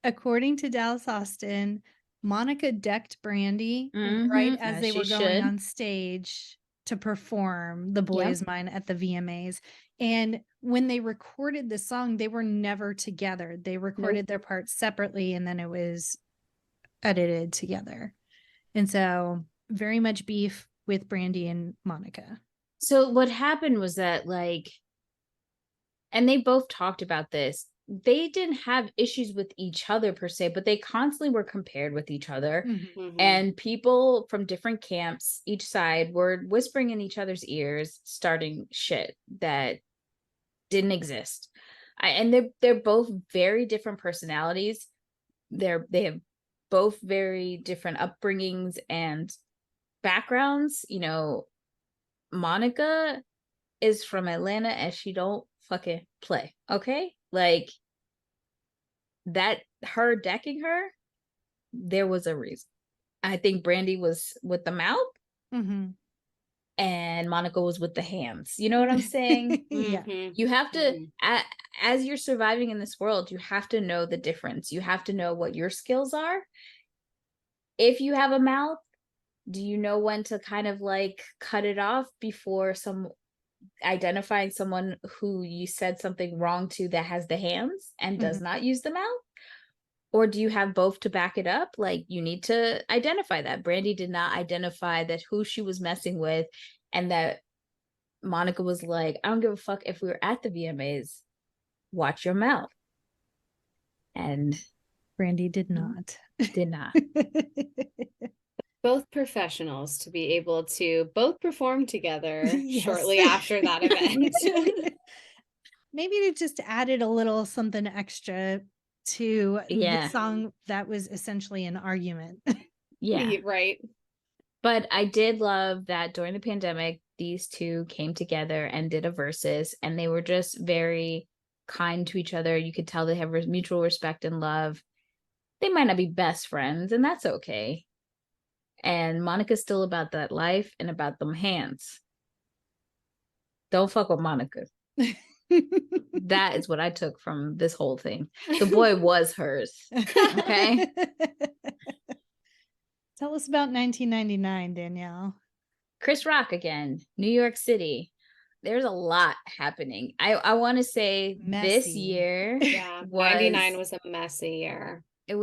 [SPEAKER 2] according to Dallas Austin, Monica decked Brandy right as they were going on stage to perform The Boy
[SPEAKER 1] Yep.
[SPEAKER 2] Is Mine at the VMAs. And when they recorded the song, they were never together. They recorded their parts separately and then it was edited together. And so very much beef with Brandy and Monica.
[SPEAKER 1] So what happened was that, like, and they both talked about this, they didn't have issues with each other per se, but they constantly were compared with each other.
[SPEAKER 3] Mhm.
[SPEAKER 1] And people from different camps, each side, were whispering in each other's ears, starting shit that didn't exist. And they're both very different personalities. They have both very different upbringings and backgrounds. You know, Monica is from Atlanta and she don't fucking play. Okay? Like, that, her decking her, there was a reason. I think Brandy was with the mouth and Monica was with the hands. You know what I'm saying?
[SPEAKER 2] Yeah.
[SPEAKER 3] Mhm.
[SPEAKER 1] You have to,
[SPEAKER 3] Mhm.
[SPEAKER 1] as you're surviving in this world, you have to know the difference. You have to know what your skills are. If you have a mouth, do you know when to kind of like cut it off before identifying someone who you said something wrong to that has the hands and does not use the mouth? Or do you have both to back it up? Like, you need to identify that. Brandy did not identify that who she was messing with, and that Monica was like, I don't give a fuck if we were at the VMAs. Watch your mouth. And
[SPEAKER 2] Brandy did not.
[SPEAKER 1] did not.
[SPEAKER 3] Both professionals to be able to both perform together
[SPEAKER 2] Yes.
[SPEAKER 3] shortly after that event.
[SPEAKER 2] Maybe it just added a little something extra to
[SPEAKER 1] Yeah.
[SPEAKER 2] the song that was essentially an argument.
[SPEAKER 1] Yeah.
[SPEAKER 3] Right.
[SPEAKER 1] But I did love that during the pandemic, these two came together and did a versus, and they were just very kind to each other. You could tell they have mutual respect and love. They might not be best friends, and that's okay. And Monica's still about that life and about them hands. Don't fuck with Monica. That is what I took from this whole thing. The boy was hers. Okay.
[SPEAKER 2] Tell us about 1999, Danielle.
[SPEAKER 1] Chris Rock again, New York City. There's a lot happening. I want to say this
[SPEAKER 2] Messy.
[SPEAKER 1] year,
[SPEAKER 3] Yeah. 99 was a messy year.
[SPEAKER 1] I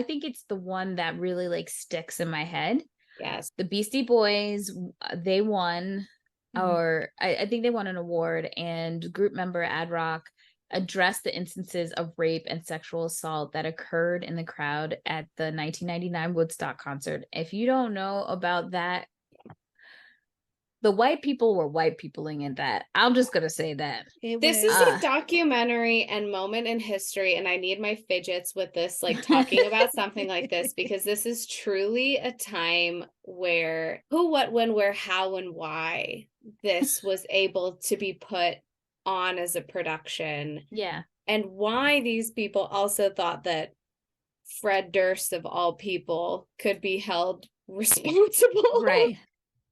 [SPEAKER 1] think it's the one that really like sticks in my head.
[SPEAKER 3] Yes.
[SPEAKER 1] The Beastie Boys, they won, or I think they won an award, and group member Ad Rock addressed the instances of rape and sexual assault that occurred in the crowd at the 1999 Woodstock concert. If you don't know about that, the white people were white peopling in that. I'm just gonna say that.
[SPEAKER 3] This is a documentary and moment in history, and I need my fidgets with this, like talking about something like this, because this is truly a time where who, what, when, where, how, and why this was able to be put on as a production.
[SPEAKER 1] Yeah.
[SPEAKER 3] And why these people also thought that Fred Durst, of all people, could be held responsible.
[SPEAKER 1] Right.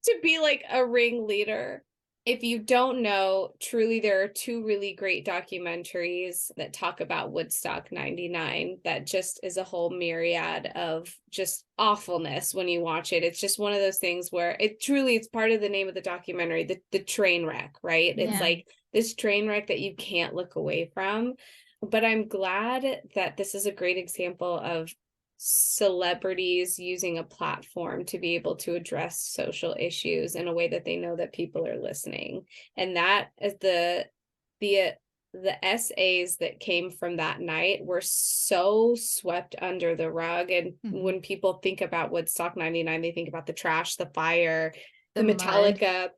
[SPEAKER 3] To be like a ringleader. If you don't know, truly there are two really great documentaries that talk about Woodstock 99 that just is a whole myriad of just awfulness when you watch it. It's just one of those things where it's part of the name of the documentary, the train wreck, right?
[SPEAKER 1] Yeah.
[SPEAKER 3] It's like this train wreck that you can't look away from. But I'm glad that this is a great example of celebrities using a platform to be able to address social issues in a way that they know that people are listening. And that is the essays that came from that night were so swept under the rug. And when people think about Woodstock 99, they think about the trash, the fire, the Metallica,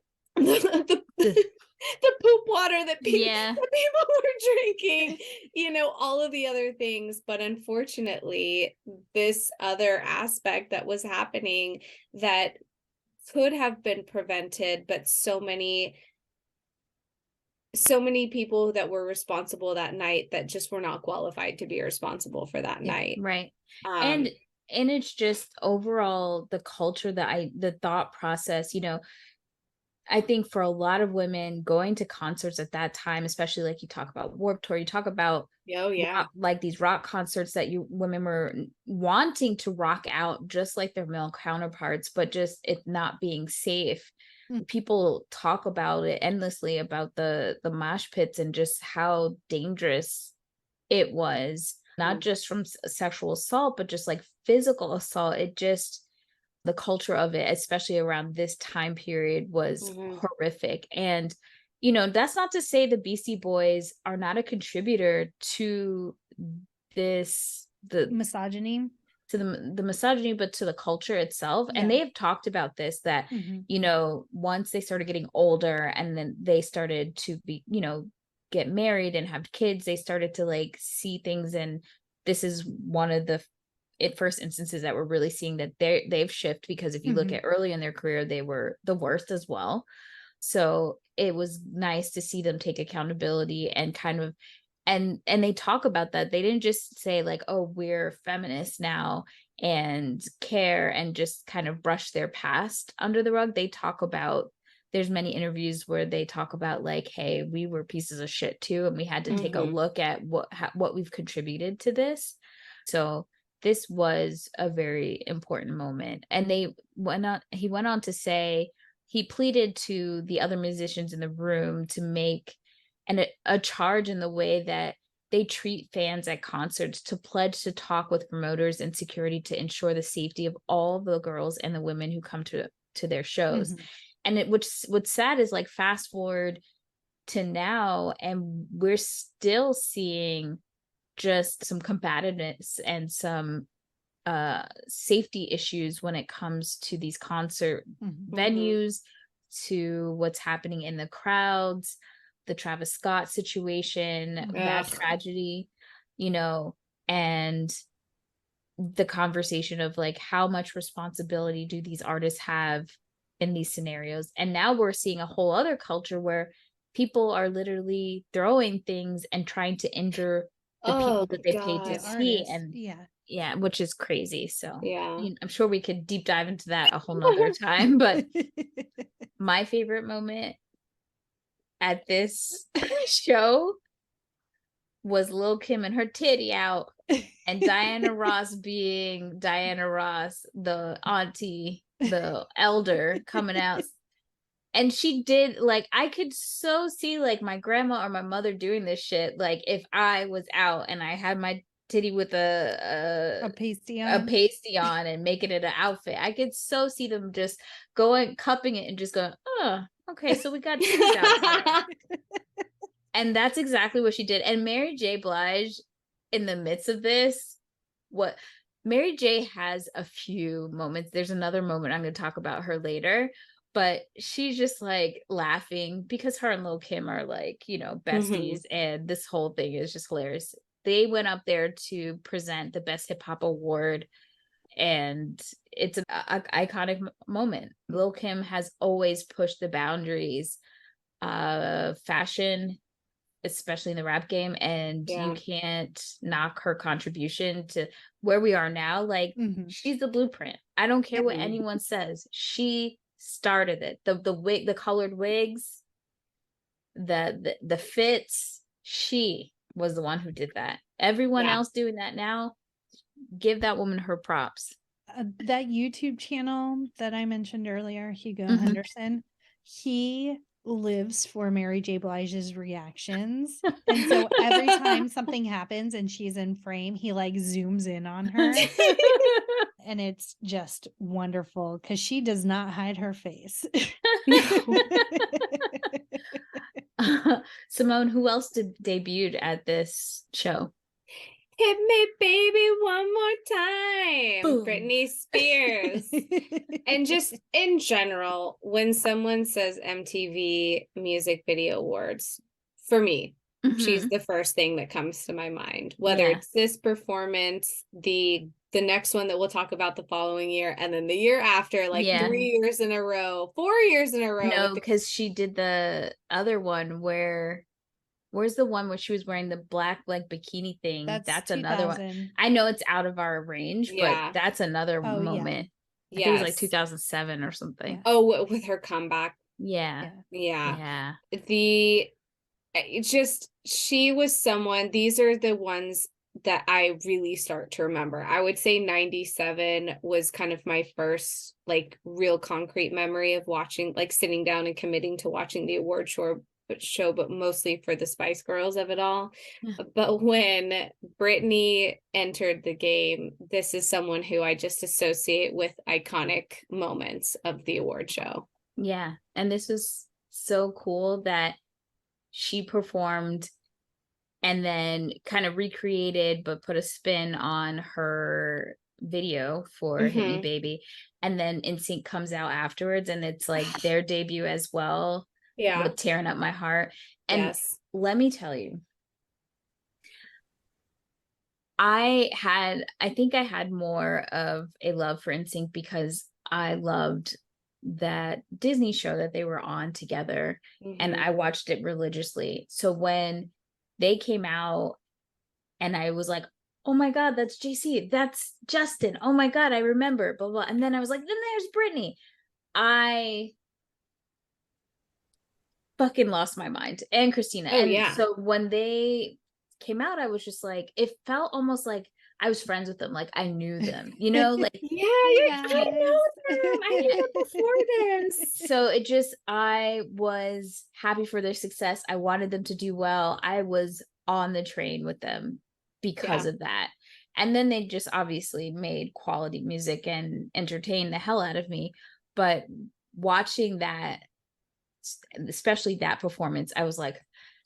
[SPEAKER 3] the poop water that people,
[SPEAKER 1] Yeah.
[SPEAKER 3] that people were drinking, you know, all of the other things. But unfortunately, this other aspect that was happening that could have been prevented, but so many people that were responsible that night that just were not qualified to be responsible for that night.
[SPEAKER 1] Right.
[SPEAKER 3] Um,
[SPEAKER 1] And it's just overall the culture that the thought process, you know, I think for a lot of women going to concerts at that time, especially like you talk about Warped Tour, you talk about
[SPEAKER 3] oh yeah.
[SPEAKER 1] like these rock concerts that women were wanting to rock out just like their male counterparts, but just it not being safe. People talk about it endlessly about the mosh pits and just how dangerous it was, not just from sexual assault, but just like physical assault. It just, the culture of it, especially around this time period, was horrific. And, you know, that's not to say the Beastie Boys are not a contributor to this, the
[SPEAKER 2] Misogyny.
[SPEAKER 1] to the misogyny, but to the culture itself. And
[SPEAKER 2] Yeah.
[SPEAKER 1] they have talked about this, that, you know, once they started getting older and then they started to be, you know, get married and have kids, they started to like see things. And this is one of the first instances that we're really seeing that they've shifted, because if you look at early in their career, they were the worst as well. So it was nice to see them take accountability and kind of, and they talk about that. They didn't just say like, oh, we're feminists now and care and just kind of brush their past under the rug. They talk about, there's many interviews where they talk about like, hey, we were pieces of shit too, and we had to take a look at what we've contributed to this. So this was a very important moment. And he went on to say, he pleaded to the other musicians in the room to make a charge in the way that they treat fans at concerts, to pledge to talk with promoters and security to ensure the safety of all the girls and the women who come to their shows. And what's sad is like fast forward to now, and we're still seeing just some combativeness and some safety issues when it comes to these concert venues, to what's happening in the crowds, the Travis Scott situation, that tragedy, you know, and the conversation of like, how much responsibility do these artists have in these scenarios? And now we're seeing a whole other culture where people are literally throwing things and trying to injure the people that they paid to see. And yeah, which is crazy. So
[SPEAKER 3] yeah,
[SPEAKER 1] I'm sure we could deep dive into that a whole nother time. But my favorite moment at this show was Lil' Kim and her titty out, and Diana Ross being Diana Ross, the auntie, the elder, coming out. And she did, like, I could so see like my grandma or my mother doing this shit. Like if I was out and I had my titty with a
[SPEAKER 2] pasty
[SPEAKER 1] on and making it an outfit, I could so see them just going, cupping it and just going, oh, okay, so we got titties out. And that's exactly what she did. And Mary J. Blige, in the midst of this, Mary J. has a few moments. There's another moment I'm going to talk about her later, but she's just like laughing because her and Lil' Kim are like, you know, besties, and this whole thing is just hilarious. They went up there to present the Best Hip Hop Award, and it's an iconic moment. Lil' Kim has always pushed the boundaries of fashion, especially in the rap game, and you can't knock her contribution to where we are now. Like she's the blueprint. I don't care what anyone says. She started it. The wig, the colored wigs, the fits, she was the one who did that. Everyone else doing that now, give that woman her props.
[SPEAKER 2] That YouTube channel that I mentioned earlier, Hugo Henderson, he lives for Mary J. Blige's reactions. And so every time something happens and she's in frame, he like zooms in on her. And it's just wonderful because she does not hide her face.
[SPEAKER 1] Simone, who else debuted at this show?
[SPEAKER 3] Hit me, baby, one more time.
[SPEAKER 1] Boom.
[SPEAKER 3] Britney Spears. And just in general, when someone says MTV Music Video Awards, for me, she's
[SPEAKER 1] Mhm.
[SPEAKER 3] the first thing that comes to my mind. Whether
[SPEAKER 1] Yeah.
[SPEAKER 3] it's this performance, the next one that we'll talk about the following year, and then the year after, like
[SPEAKER 1] Yeah.
[SPEAKER 3] 3 years in a row, 4 years in a row.
[SPEAKER 1] No,
[SPEAKER 3] with the
[SPEAKER 1] because she did the other one where's the one where she was wearing the black like bikini thing?
[SPEAKER 2] That's
[SPEAKER 1] another one.
[SPEAKER 2] 2000.
[SPEAKER 1] I know it's out of our range,
[SPEAKER 3] Yeah.
[SPEAKER 1] but that's another
[SPEAKER 2] Oh, yeah.
[SPEAKER 1] moment. I think it was like
[SPEAKER 3] Yes.
[SPEAKER 1] 2007 or something.
[SPEAKER 2] Yeah.
[SPEAKER 3] Oh, with her comeback.
[SPEAKER 1] Yeah.
[SPEAKER 3] Yeah.
[SPEAKER 1] Yeah.
[SPEAKER 3] It's just, she was someone, these are the ones that I really start to remember. I would say 97 was kind of my first like real concrete memory of watching, like sitting down and committing to watching the award show, but mostly for the Spice Girls of it all.
[SPEAKER 1] Yeah.
[SPEAKER 3] But when Britney entered the game, this is someone who I just associate with iconic moments of the award show.
[SPEAKER 1] Yeah. And this was so cool that she performed and then kind of recreated but put a spin on her video for Hit Me Baby, and then NSYNC comes out afterwards and it's like their debut as well.
[SPEAKER 3] Yeah.
[SPEAKER 1] With Tearing Up My Heart. And
[SPEAKER 3] Yes.
[SPEAKER 1] let me tell you, I think I had more of a love for NSYNC because I loved that Disney show that they were on together, and I watched it religiously. So when they came out and I was like, oh my God, that's JC, that's Justin. Oh my God, I remember, blah, blah. And then I was like, then there's Britney. I fucking lost my mind. And Christina.
[SPEAKER 3] Oh,
[SPEAKER 1] and
[SPEAKER 3] yeah.
[SPEAKER 1] So when they came out, I was just like, it felt almost like I was friends with them. Like I knew them, you know, like,
[SPEAKER 3] yeah,
[SPEAKER 2] Hey,
[SPEAKER 3] I know them. I knew them before this.
[SPEAKER 1] So it just, I was happy for their success. I wanted them to do well. I was on the train with them because of that. And then they just obviously made quality music and entertained the hell out of me. But watching that, especially that performance, I was like,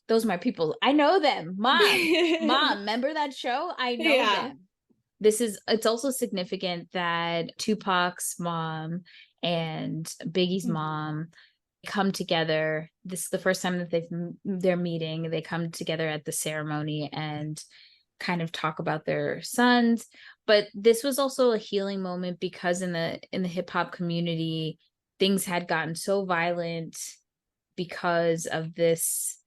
[SPEAKER 1] those are my people. I know them. Mom, remember that show? I know them. It's also significant that Tupac's mom and Biggie's mom come together. This is the first time that they're meeting. They come together at the ceremony and kind of talk about their sons. But this was also a healing moment because in the hip hop community, things had gotten so violent because of this.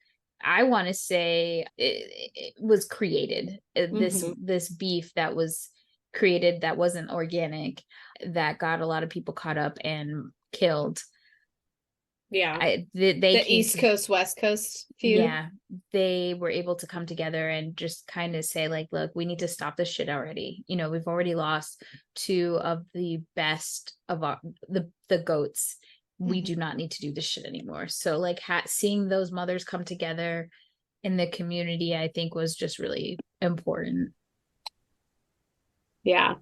[SPEAKER 1] I want to say it was created, this beef that was created that wasn't organic, that got a lot of people caught up and killed. The
[SPEAKER 3] East Coast, West Coast feud.
[SPEAKER 1] Yeah, they were able to come together and just kind of say like, look, we need to stop this shit already. You know, we've already lost two of the best of the goats. We do not need to do this shit anymore. So like seeing those mothers come together in the community, I think was just really important.
[SPEAKER 3] Yeah.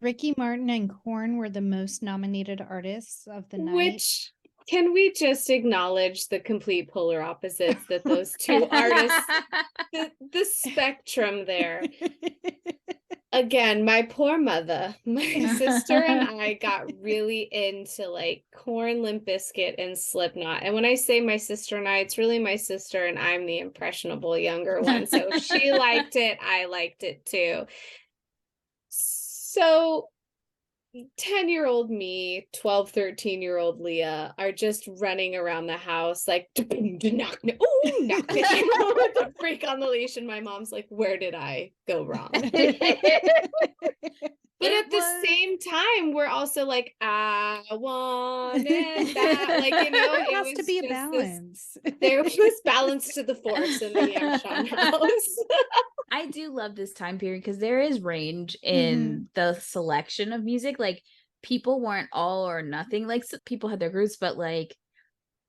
[SPEAKER 2] Ricky Martin and Korn were the most nominated artists of the night.
[SPEAKER 3] Which, can we just acknowledge the complete polar opposites that those two artists, the spectrum there. Again, my poor mother, my sister and I got really into like Korn, Limp Bizkit, and Slipknot. And when I say my sister and I, it's really my sister and I'm the impressionable younger one. So she liked it, I liked it too. So 10-year-old me, 12, 13-year-old Leah are just running around the house like, knock, freak on the leash. And my mom's like, where did I go wrong? But at the same time, we're also like, I wanted that. Like, you know,
[SPEAKER 2] there has to be a balance.
[SPEAKER 3] There was balance to the force in the Yamshan house.
[SPEAKER 1] I do love this time period because there is range in the selection of music. Like people weren't all or nothing. Like people had their groups, but like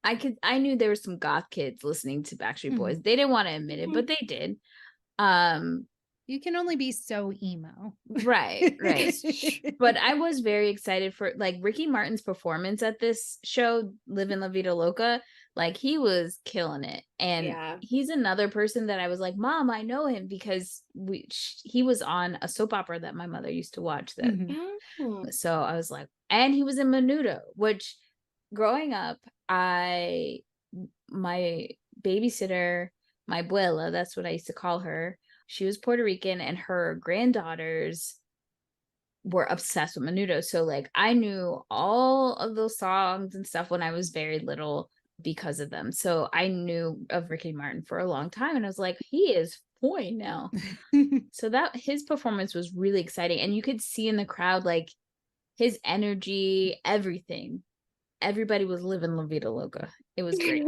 [SPEAKER 1] I knew there were some goth kids listening to Backstreet Boys. They didn't want to admit it, but they did.
[SPEAKER 2] You can only be so emo.
[SPEAKER 1] Right. But I was very excited for like Ricky Martin's performance at this show, Livin' La Vida Loca. Like, he was killing it. And
[SPEAKER 3] Yeah.
[SPEAKER 1] he's another person that I was like, Mom, I know him because he was on a soap opera that my mother used to watch. That
[SPEAKER 3] Oh.
[SPEAKER 1] So I was like, and he was in Menudo, which growing up, my babysitter, my abuela, that's what I used to call her. She was Puerto Rican, and her granddaughters were obsessed with Menudo. So like, I knew all of those songs and stuff when I was very little because of them. So I knew of Ricky Martin for a long time, and I was like, he is boy now. So that his performance was really exciting, and you could see in the crowd, like, his energy, everything. Everybody was living La Vida Loca. It was great.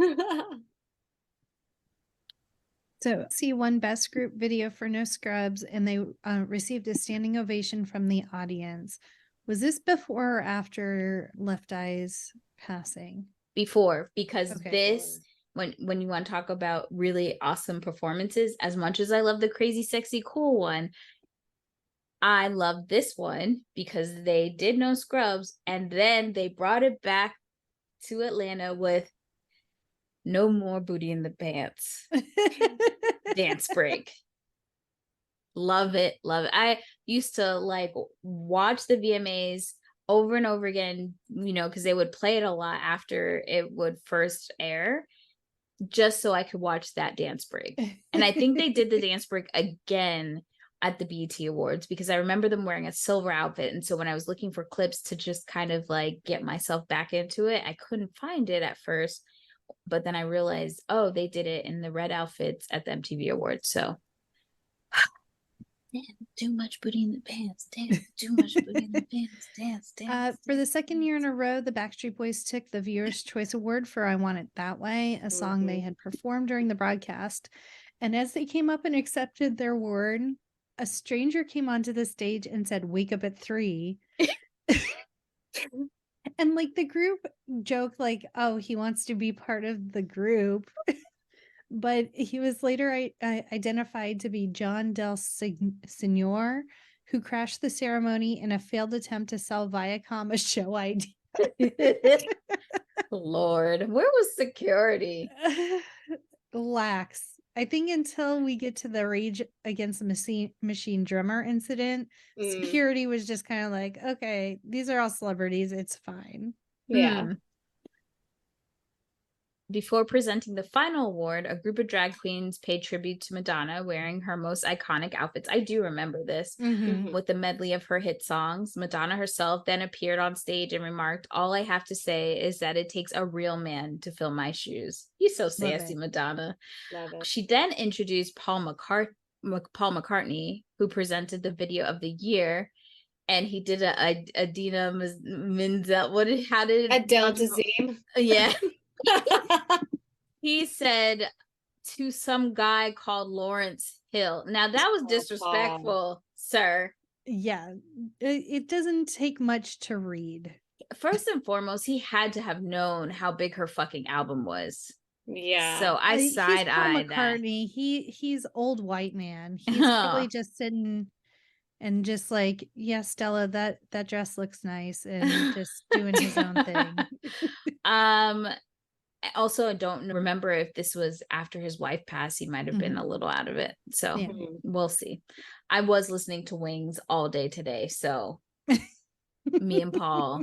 [SPEAKER 2] So, she won Best Group Video for No Scrubs, and they received a standing ovation from the audience. Was this before or after Left Eye's passing?
[SPEAKER 1] Before, because
[SPEAKER 2] Okay.
[SPEAKER 1] this, when you want to talk about really awesome performances, as much as I love the Crazy Sexy Cool one, I love this one because they did No Scrubs, and then they brought it back to Atlanta with No More Booty in the Pants dance break. Love it. Love it. I used to like watch the VMAs over and over again, because they would play it a lot after it would first air, just so I could watch that dance break. And I think they did the dance break again at the BET Awards, because I remember them wearing a silver outfit. And so when I was looking for clips to just kind of like get myself back into it, I couldn't find it at first. But then I realized, oh, they did it in the red outfits at the MTV Awards. So damn, too much booty in the pants. Damn, too much booty in the pants. Dance.
[SPEAKER 2] For the second year in a row, the Backstreet Boys took the Viewer's Choice Award for I Want It That Way, a song they had performed during the broadcast. And as they came up and accepted their award, a stranger came onto the stage and said, "Wake up at 3." And like, the group joked like, oh, he wants to be part of the group. But he was later identified to be John Del Signor, who crashed the ceremony in a failed attempt to sell Viacom a show ID.
[SPEAKER 1] Lord, where was security?
[SPEAKER 2] Lax. I think until we get to the Rage Against the Machine drummer incident, security was just kind of like, okay, these are all celebrities. It's fine.
[SPEAKER 3] Yeah.
[SPEAKER 1] Before presenting the final award, a group of drag queens paid tribute to Madonna wearing her most iconic outfits. I do remember this. With the medley of her hit songs. Madonna herself then appeared on stage and remarked, "All I have to say is that it takes a real man to fill my shoes." You're so sassy, Madonna.
[SPEAKER 3] Love it.
[SPEAKER 1] She then introduced Paul McCartney, who presented the video of the year. And he did a Adina Menzel.
[SPEAKER 3] Adele Dazeem.
[SPEAKER 1] Yeah. He said to some guy called Lawrence Hill. Now that was disrespectful, sir.
[SPEAKER 2] Yeah, it doesn't take much to read.
[SPEAKER 1] First and foremost, he had to have known how big her fucking album was.
[SPEAKER 3] Yeah.
[SPEAKER 1] So I side-eyed
[SPEAKER 2] Paul McCartney. He's old white man. He's probably just sitting and just like, yeah, Stella, that dress looks nice, and just doing his own thing.
[SPEAKER 1] Also, I don't remember if this was after his wife passed. He might have been a little out of it. So we'll see. I was listening to Wings all day today. So me and Paul.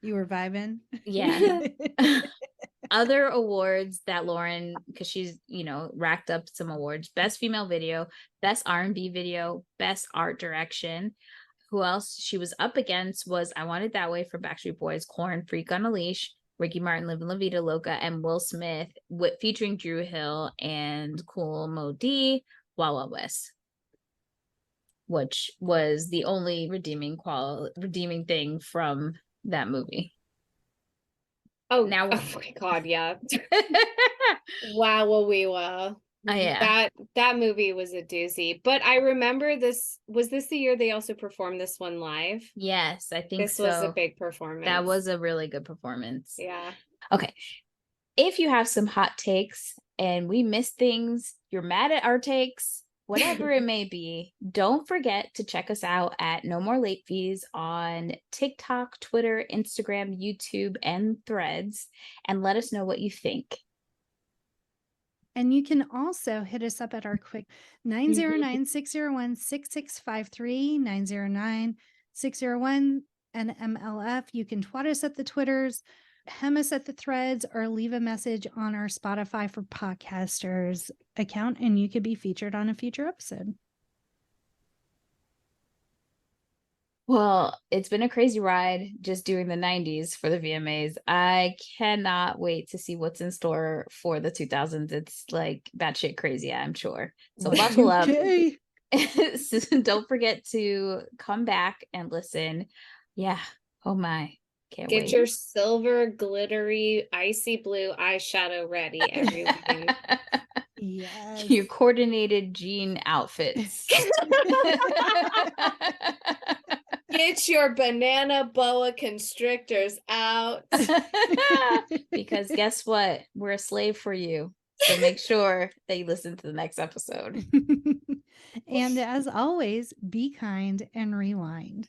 [SPEAKER 2] You were vibing?
[SPEAKER 1] Yeah. Other awards that Lauren, because she's, racked up some awards: Best Female Video, Best R&B Video, Best Art Direction. Who else she was up against was I Want It That Way for Backstreet Boys, Corn, Freak on a Leash, Ricky Martin, Livin' La Vida Loca, and Will Smith, featuring Drew Hill and Kool Mo D, Wild Wild West, which was the only redeeming thing from that movie.
[SPEAKER 3] Oh,
[SPEAKER 1] now,
[SPEAKER 3] oh my God, yeah. Wow.
[SPEAKER 1] Yeah.
[SPEAKER 3] That movie was a doozy. But I remember this. Was this the year they also performed this one live?
[SPEAKER 1] Yes, I think
[SPEAKER 3] this
[SPEAKER 1] so.
[SPEAKER 3] was a big performance.
[SPEAKER 1] That was a really good performance.
[SPEAKER 3] Yeah.
[SPEAKER 1] Okay. If you have some hot takes and we missed things, you're mad at our takes, whatever it may be, don't forget to check us out at No More Late Fees on TikTok, Twitter, Instagram, YouTube, and Threads, and let us know what you think.
[SPEAKER 2] And you can also hit us up at our quick 909-601-6653, 909-601-NMLF. You can twat us at the Twitters, hem us at the Threads, or leave a message on our Spotify for Podcasters account, and you could be featured on a future episode.
[SPEAKER 1] Well, it's been a crazy ride just doing the 90s for the VMAs. I cannot wait to see what's in store for the 2000s. It's like batshit crazy, I'm sure. So buckle up. Don't forget to come back and listen. Yeah. Oh my. Can't
[SPEAKER 3] Get
[SPEAKER 1] wait.
[SPEAKER 3] your silver, glittery, icy blue eyeshadow ready, everyone.
[SPEAKER 2] Yes.
[SPEAKER 1] Your coordinated jean outfits.
[SPEAKER 3] Get your banana boa constrictors out.
[SPEAKER 1] Because guess what? We're a slave for you. So make sure that you listen to the next episode.
[SPEAKER 2] And as always, be kind and rewind.